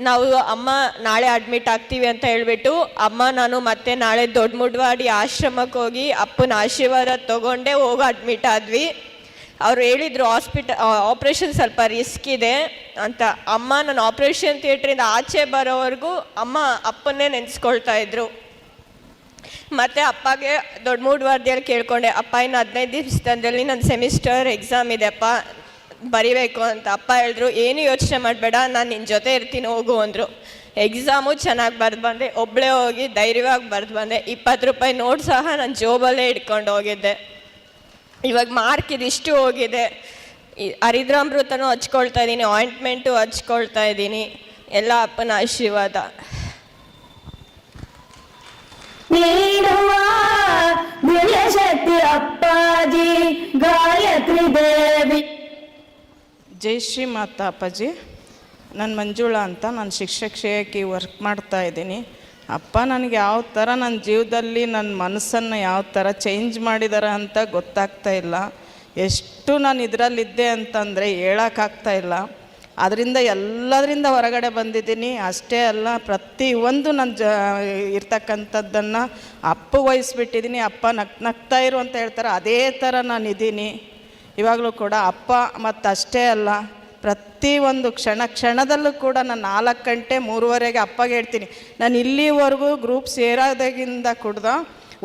ನಾವು ಅಮ್ಮ ನಾಳೆ ಅಡ್ಮಿಟ್ ಆಗ್ತೀವಿ ಅಂತ ಹೇಳಿಬಿಟ್ಟು ಅಮ್ಮ ನಾನು ಮತ್ತೆ ನಾಳೆ ದೊಡ್ಡ ಮುಡ್ವಾಡಿ ಆಶ್ರಮಕ್ಕೆ ಹೋಗಿ ಅಪ್ಪನ ಆಶೀರ್ವಾದ ತೊಗೊಂಡೇ ಹೋಗಿ ಅಡ್ಮಿಟ್ ಆದ್ವಿ. ಅವರು ಹೇಳಿದರು ಆಪ್ರೇಷನ್ ಸ್ವಲ್ಪ ರಿಸ್ಕ್ ಇದೆ ಅಂತ. ಅಮ್ಮ ನಾನು ಆಪ್ರೇಷನ್ ಥಿಯೇಟ್ರಿಂದ ಆಚೆ ಬರೋವರೆಗೂ ಅಪ್ಪನ್ನೇ ನೆನೆಸ್ಕೊಳ್ತಾ ಇದ್ರು. ಮತ್ತು ಅಪ್ಪಗೆ ದೊಡ್ಡ ಮೂಡ್ವಾರ್ದಿಯಲ್ಲಿ ಕೇಳ್ಕೊಂಡೆ, ಅಪ್ಪ ಇನ್ನು 15 ದಿವಸದಲ್ಲಿ ನನ್ನ ಸೆಮಿಸ್ಟರ್ ಎಕ್ಸಾಮ್ ಇದೆ ಅಪ್ಪ, ಬರಿಬೇಕು ಅಂತ. ಅಪ್ಪ ಹೇಳಿದ್ರು ಏನು ಯೋಚನೆ ಮಾಡಬೇಡ, ನಾನು ನಿನ್ನ ಜೊತೆ ಇರ್ತೀನಿ ಹೋಗು ಅಂದರು. ಎಕ್ಸಾಮು ಚೆನ್ನಾಗಿ ಬರೆದು ಬಂದೆ, ಒಬ್ಬಳೇ ಹೋಗಿ ಧೈರ್ಯವಾಗಿ ಬರೆದು ಬಂದೆ. 20 ರೂಪಾಯಿ ನೋಟ್ ಸಹ ನಾನು ಜೋಬಲ್ಲೇ ಇಟ್ಕೊಂಡು ಹೋಗಿದ್ದೆ. ಇವಾಗ ಮಾರ್ಕ್ ಇದಿಷ್ಟು ಹೋಗಿದೆ. ಹರಿದ್ರಾಮೃತನೂ ಹಚ್ಕೊಳ್ತಾ ಇದ್ದೀನಿ, ಆಯಿಂಟ್ಮೆಂಟು ಹಚ್ಕೊಳ್ತಾ ಇದ್ದೀನಿ. ಎಲ್ಲ ಅಪ್ಪನ ಆಶೀರ್ವಾದ. ನೀಡುವ ದಿವ್ಯ ಶಕ್ತಿ ಅಪ್ಪಾಜಿ ಗಾಯತ್ರಿ ದೇವಿ. ಜೈ ಶ್ರೀ ಮಾತಾ ಅಪ್ಪಾಜಿ. ನಾನು ಮಂಜುಳಾ ಅಂತ, ನಾನು ಶಿಕ್ಷಕಿಯಾಗಿ ವರ್ಕ್ ಮಾಡ್ತಾ ಇದ್ದೀನಿ. ಅಪ್ಪ ನನಗೆ ಯಾವ ಥರ ನನ್ನ ಜೀವನದಲ್ಲಿ ನನ್ನ ಮನಸ್ಸನ್ನು ಯಾವ ಥರ ಚೇಂಜ್ ಮಾಡಿದ್ದಾರೆ ಅಂತ ಗೊತ್ತಾಗ್ತಾ ಇಲ್ಲ. ಎಷ್ಟು ನಾನು ಇದರಲ್ಲಿದ್ದೆ ಅಂತಂದರೆ ಹೇಳೋಕ್ಕಾಗ್ತಾ ಇಲ್ಲ. ಅದರಿಂದ ಎಲ್ಲದರಿಂದ ಹೊರಗಡೆ ಬಂದಿದ್ದೀನಿ. ಅಷ್ಟೇ ಅಲ್ಲ, ಪ್ರತಿಯೊಂದು ನನ್ನ ಇರ್ತಕ್ಕಂಥದ್ದನ್ನು ಅಪ್ಪ ವಹಿಸ್ಬಿಟ್ಟಿದ್ದೀನಿ. ಅಪ್ಪ ನಗ್ತಾ ಇರು ಅಂತ ಹೇಳ್ತಾರೆ, ಅದೇ ಥರ ನಾನಿದ್ದೀನಿ ಇವಾಗಲೂ ಕೂಡ. ಅಪ್ಪ ಮತ್ತು ಅಷ್ಟೇ ಅಲ್ಲ, ಪ್ರತಿಯೊಂದು ಕ್ಷಣದಲ್ಲೂ ಕೂಡ ನಾನು 4 ಗಂಟೆ 3:30ಗೆ ಅಪ್ಪಗೆ ಹೇಳ್ತೀನಿ. ನಾನು ಇಲ್ಲಿವರೆಗೂ ಗ್ರೂಪ್ ಸೇರೋದಾಗಿಂದ ಕುಡ್ದ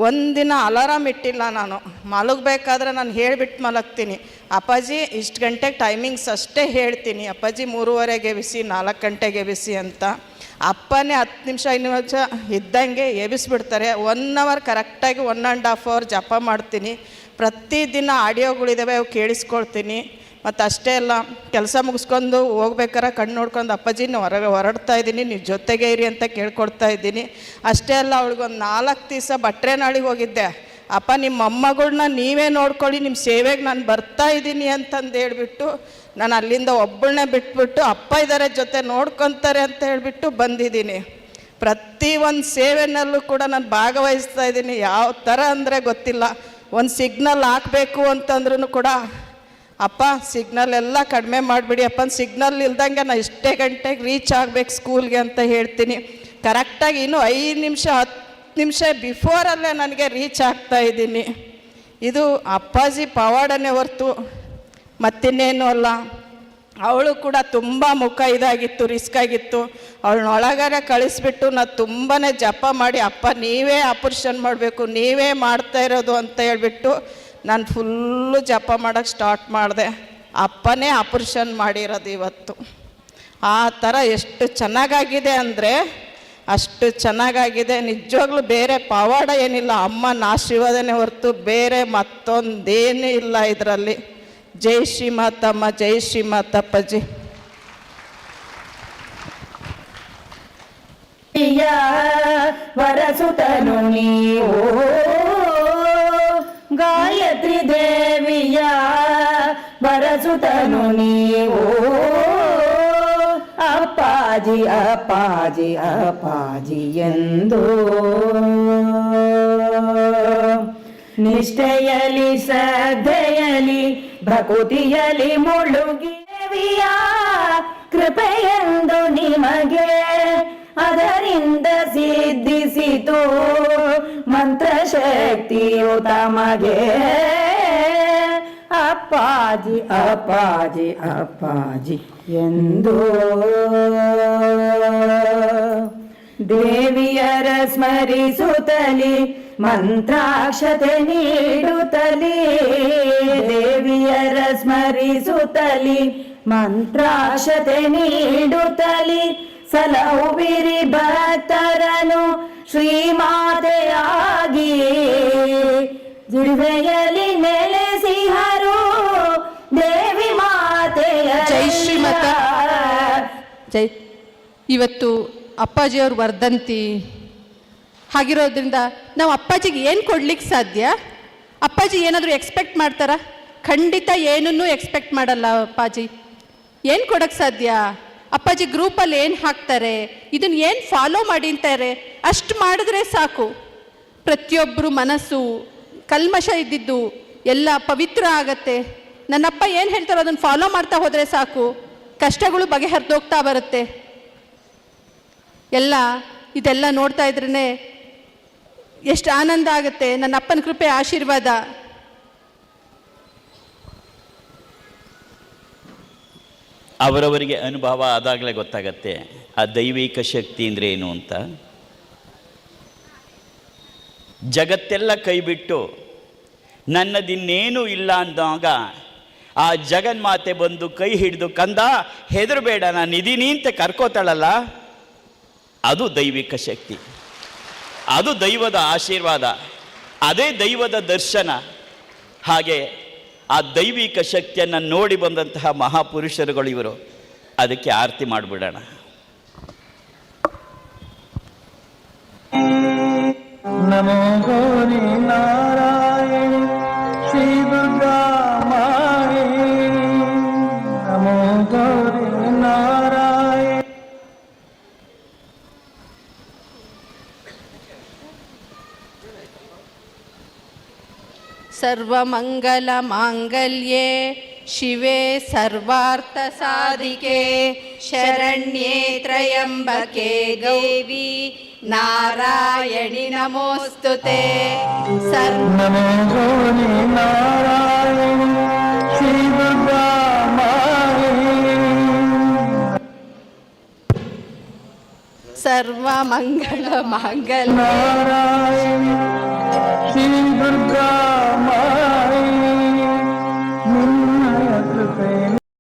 ಒಂದಿನ ಅಲಾರಾಮ್ ಇಟ್ಟಿಲ್ಲ. ನಾನು ಮಲಗಬೇಕಾದ್ರೆ ನಾನು ಹೇಳಿಬಿಟ್ಟು ಮಲಗ್ತೀನಿ, ಅಪ್ಪಾಜಿ ಇಷ್ಟು ಗಂಟೆಗೆ ಟೈಮಿಂಗ್ಸ್ ಅಷ್ಟೇ ಹೇಳ್ತೀನಿ, ಅಪ್ಪಾಜಿ 3:30ಗೆ ಎಬ್ಬಿಸಿ 4 ಗಂಟೆಗೆ ಎಬ್ಬಿಸಿ ಅಂತ. ಅಪ್ಪನೇ 10 ನಿಮಿಷ 5 ನಿಮಿಷ ಇದ್ದಂಗೆ ಎಬ್ಬಿಸ್ಬಿಡ್ತಾರೆ. 1 ಅವರ್ ಕರೆಕ್ಟಾಗಿ 1.5 ಅವರ್ ಜಪ ಮಾಡ್ತೀನಿ. ಪ್ರತಿದಿನ ಆಡಿಯೋಗಳಿದ್ದಾವೆ, ಅವು ಕೇಳಿಸ್ಕೊಳ್ತೀನಿ. ಮತ್ತು ಅಷ್ಟೇ ಅಲ್ಲ, ಕೆಲಸ ಮುಗಿಸ್ಕೊಂಡು ಹೋಗ್ಬೇಕಾರೆ ಕಣ್ಣು ನೋಡ್ಕೊಂಡು ಅಪ್ಪಾಜಿ ಹೊರಡ್ತಾ ಇದ್ದೀನಿ, ನೀವು ಜೊತೆಗೆ ಇರಿ ಅಂತ ಕೇಳ್ಕೊಡ್ತಾ ಇದ್ದೀನಿ. ಅಷ್ಟೇ ಅಲ್ಲ, ಅವಳಿಗೊಂದು 4 ದಿವಸ ಭಟ್ರೇನಹಳ್ಳಿಗೆ ಹೋಗಿದ್ದೆ. ಅಪ್ಪ ನಿಮ್ಮ ಮೊಮ್ಮಗಳನ್ನ ನೀವೇ ನೋಡ್ಕೊಳ್ಳಿ, ನಿಮ್ಮ ಸೇವೆಗೆ ನಾನು ಬರ್ತಾ ಇದ್ದೀನಿ ಅಂತಂದು ಹೇಳ್ಬಿಟ್ಟು ನಾನು ಅಲ್ಲಿಂದ ಒಬ್ಬಳನ್ನೇ ಬಿಟ್ಬಿಟ್ಟು ಅಪ್ಪ ಇದ್ದಾರೆ ಜೊತೆ ನೋಡ್ಕೊತಾರೆ ಅಂತ ಹೇಳಿಬಿಟ್ಟು ಬಂದಿದ್ದೀನಿ. ಪ್ರತಿ ಒಂದು ಸೇವೆನಲ್ಲೂ ಕೂಡ ನಾನು ಭಾಗವಹಿಸ್ತಾ ಇದ್ದೀನಿ. ಯಾವ ಥರ ಅಂದರೆ ಗೊತ್ತಿಲ್ಲ. ಒಂದು ಸಿಗ್ನಲ್ ಹಾಕಬೇಕು ಅಂತಂದ್ರೂ ಕೂಡ ಅಪ್ಪ ಸಿಗ್ನಲ್ ಎಲ್ಲ ಕಡಿಮೆ ಮಾಡಿಬಿಡಿ ಅಪ್ಪ, ಸಿಗ್ನಲ್ ಇಲ್ದಂಗೆ ನಾನು ಇಷ್ಟೇ ಗಂಟೆಗೆ ರೀಚ್ ಆಗಬೇಕು ಸ್ಕೂಲ್ಗೆ ಅಂತ ಹೇಳ್ತೀನಿ. ಕರೆಕ್ಟಾಗಿ ಇನ್ನೂ 5 ನಿಮಿಷ 10 ನಿಮಿಷ ಬಿಫೋರಲ್ಲೇ ನನಗೆ ರೀಚ್ ಆಗ್ತಾ ಇದ್ದೀನಿ. ಇದು ಅಪ್ಪಾಜಿ ಪವಾಡನೇ ಹೊರ್ತು ಮತ್ತಿನ್ನೇನು ಅಲ್ಲ. ಅವಳು ಕೂಡ ತುಂಬ ಮುಖ ಇದಾಗಿತ್ತು, ರಿಸ್ಕ್ ಆಗಿತ್ತು. ಅವಳನ್ನೊಳಗಡೆ ಕಳಿಸ್ಬಿಟ್ಟು ನಾನು ತುಂಬಾ ಜಪ ಮಾಡಿ, ಅಪ್ಪ ನೀವೇ ಆಪರೇಷನ್ ಮಾಡಬೇಕು, ನೀವೇ ಮಾಡ್ತಾ ಇರೋದು ಅಂತ ಹೇಳ್ಬಿಟ್ಟು ನಾನು ಫುಲ್ಲು ಜಪ ಮಾಡೋಕ್ಕೆ ಸ್ಟಾರ್ಟ್ ಮಾಡಿದೆ. ಅಪ್ಪನೇ ಆಪರೇಷನ್ ಮಾಡಿರೋದು ಇವತ್ತು. ಆ ಥರ ಎಷ್ಟು ಚೆನ್ನಾಗಾಗಿದೆ ಅಂದರೆ ಅಷ್ಟು ಚೆನ್ನಾಗಾಗಿದೆ. ನಿಜವಾಗ್ಲೂ ಬೇರೆ ಪವಾಡ ಏನಿಲ್ಲ, ಅಮ್ಮನ ಆಶೀರ್ವಾದನೇ ಹೊರತು ಬೇರೆ ಮತ್ತೊಂದೇನೂ ಇಲ್ಲ ಇದರಲ್ಲಿ. ಜೈ ಶ್ರೀಮಾತಮ್ಮ, ಜೈ ಶ್ರೀಮಾತಪ್ಪಜಿ. ವರಸುತನು ನೀವು ಗಾಯತ್ರಿ ದೇವಿಯ ವರಸುತನು ನೀವು ಅಪ್ಪಾಜಿ ಅಪ್ಪಾಜಿ ಅಪ್ಪಾಜಿ ಎಂದು ನಿಷ್ಠೆಯಲಿ ಶ್ರದ್ಧೆಯಲಿ ಭಕುತಿಯಲಿ ಮುಳುಗಿವಿಯ ಕೃಪೆಯೆಂದು ನಿಮಗೆ ಅದರಿಂದ ಸಿದ್ಧಿಸಿತು ಮಂತ್ರಶಕ್ತಿಯು ತಮಗೆ. ಅಪ್ಪಾಜಿ ಅಪ್ಪಾಜಿ ಅಪ್ಪಾಜಿ ಎಂದು ದೇವಿಯರ ಸ್ಮರಿಸುತ್ತಲಿ ಮಂತ್ರಾಕ್ಷತೆ ನೀಡುತ್ತಲಿ, ದೇವಿಯರ ಸ್ಮರಿಸುತ್ತಲಿ ಮಂತ್ರಾಕ್ಷತೆ ನೀಡುತ್ತಲಿ ಸಲಹುವಿರಿ ಭಕ್ತರನು ಶ್ರೀಮಾತೆಯಾಗಿ ಜಿರ್ವೆಯಲ್ಲಿ ನೆಲೆಸಿಹರು ದೇವಿ ಮಾತೆಯ. ಜೈ ಶ್ರೀಮತ. ಜೈ. ಇವತ್ತು ಅಪ್ಪಾಜಿಯವ್ರ ವರ್ಧಂತಿ ಹಾಗಿರೋದ್ರಿಂದ ನಾವು ಅಪ್ಪಾಜಿಗೆ ಏನು ಕೊಡ್ಲಿಕ್ಕೆ ಸಾಧ್ಯ? ಅಪ್ಪಾಜಿ ಏನಾದರೂ ಎಕ್ಸ್ಪೆಕ್ಟ್ ಮಾಡ್ತಾರಾ? ಖಂಡಿತ ಏನನ್ನೂ ಎಕ್ಸ್ಪೆಕ್ಟ್ ಮಾಡಲ್ಲ ಅಪ್ಪಾಜಿ. ಏನು ಕೊಡೋಕ್ಕೆ ಸಾಧ್ಯ? ಅಪ್ಪಾಜಿ ಗ್ರೂಪಲ್ಲಿ ಏನು ಹಾಕ್ತಾರೆ, ಇದನ್ನು ಏನು ಫಾಲೋ ಮಾಡಿ ಅಂತಾರೆ, ಅಷ್ಟು ಮಾಡಿದ್ರೆ ಸಾಕು. ಪ್ರತಿಯೊಬ್ಬರು ಮನಸ್ಸು ಕಲ್ಮಶ ಇದ್ದಿದ್ದು ಎಲ್ಲ ಪವಿತ್ರ ಆಗತ್ತೆ. ನನ್ನಪ್ಪ ಏನು ಹೇಳ್ತಾರೋ ಅದನ್ನು ಫಾಲೋ ಮಾಡ್ತಾ ಹೋದರೆ ಸಾಕು, ಕಷ್ಟಗಳು ಬಗೆಹರಿದೋಗ್ತಾ ಬರುತ್ತೆ. ಇದೆಲ್ಲ ನೋಡ್ತಾ ಇದ್ರೇ ಎಷ್ಟು ಆನಂದ ಆಗುತ್ತೆ. ನನ್ನ ಅಪ್ಪನ ಕೃಪೆ ಆಶೀರ್ವಾದ. ಅವರವರಿಗೆ ಅನುಭವ ಆದಾಗಲೇ ಗೊತ್ತಾಗತ್ತೆ ಆ ದೈವಿಕ ಶಕ್ತಿ ಅಂದರೆ ಏನು ಅಂತ. ಜಗತ್ತೆಲ್ಲ ಕೈಬಿಟ್ಟು ನನ್ನದಿನ್ನೇನೂ ಇಲ್ಲ ಅಂದಾಗ ಆ ಜಗನ್ಮಾತೆ ಬಂದು ಕೈ ಹಿಡಿದು ಕಂದ ಹೆದರಬೇಡ ನಾನಿದ್ದೀನಿ ಅಂತ ಕರ್ಕೋತಾಳಲ್ಲ, ಅದು ದೈವಿಕ ಶಕ್ತಿ, ಅದು ದೈವದ ಆಶೀರ್ವಾದ, ಅದೇ ದೈವದ ದರ್ಶನ. ಹಾಗೆ ಆ ದೈವಿಕ ಶಕ್ತಿಯನ್ನು ನೋಡಿ ಬಂದಂತಹ ಮಹಾಪುರುಷರುಗಳು ಇವರು. ಅದಕ್ಕೆ ಆರತಿ ಮಾಡಿಬಿಡೋಣ. ನಮೋ ಗೌರಿ ನಾರಾಯಣಿ ಶ್ರೀ ದುರ್ಗಾ ಮಾಯೇ, ನಮೋ ಗೌರಿ ನಾರಾಯಣಿ. ಸರ್ವಮಂಗಲ ಮಾಂಗಲ್ಯೆ ಶಿವೆ ಸರ್ವಾರ್ಥ ಸಾಧಿಕೆ ಶರಣ್ಯೇ ತ್ರಯಂಬಕೆ ಗೌರಿ ನಾರಾಯಣಿ ನಮೋಸ್ತುತೆ. ನಮೋ ಗೌರಿ ನಾರಾಯಣಿ ಶ್ರೀ ದುರ್ಗಾ ಮಾಯೇ. ಸರ್ವಮಂಗಲ ಮಾಂಗಲ್ಯೆ ನಾರಾಯಣ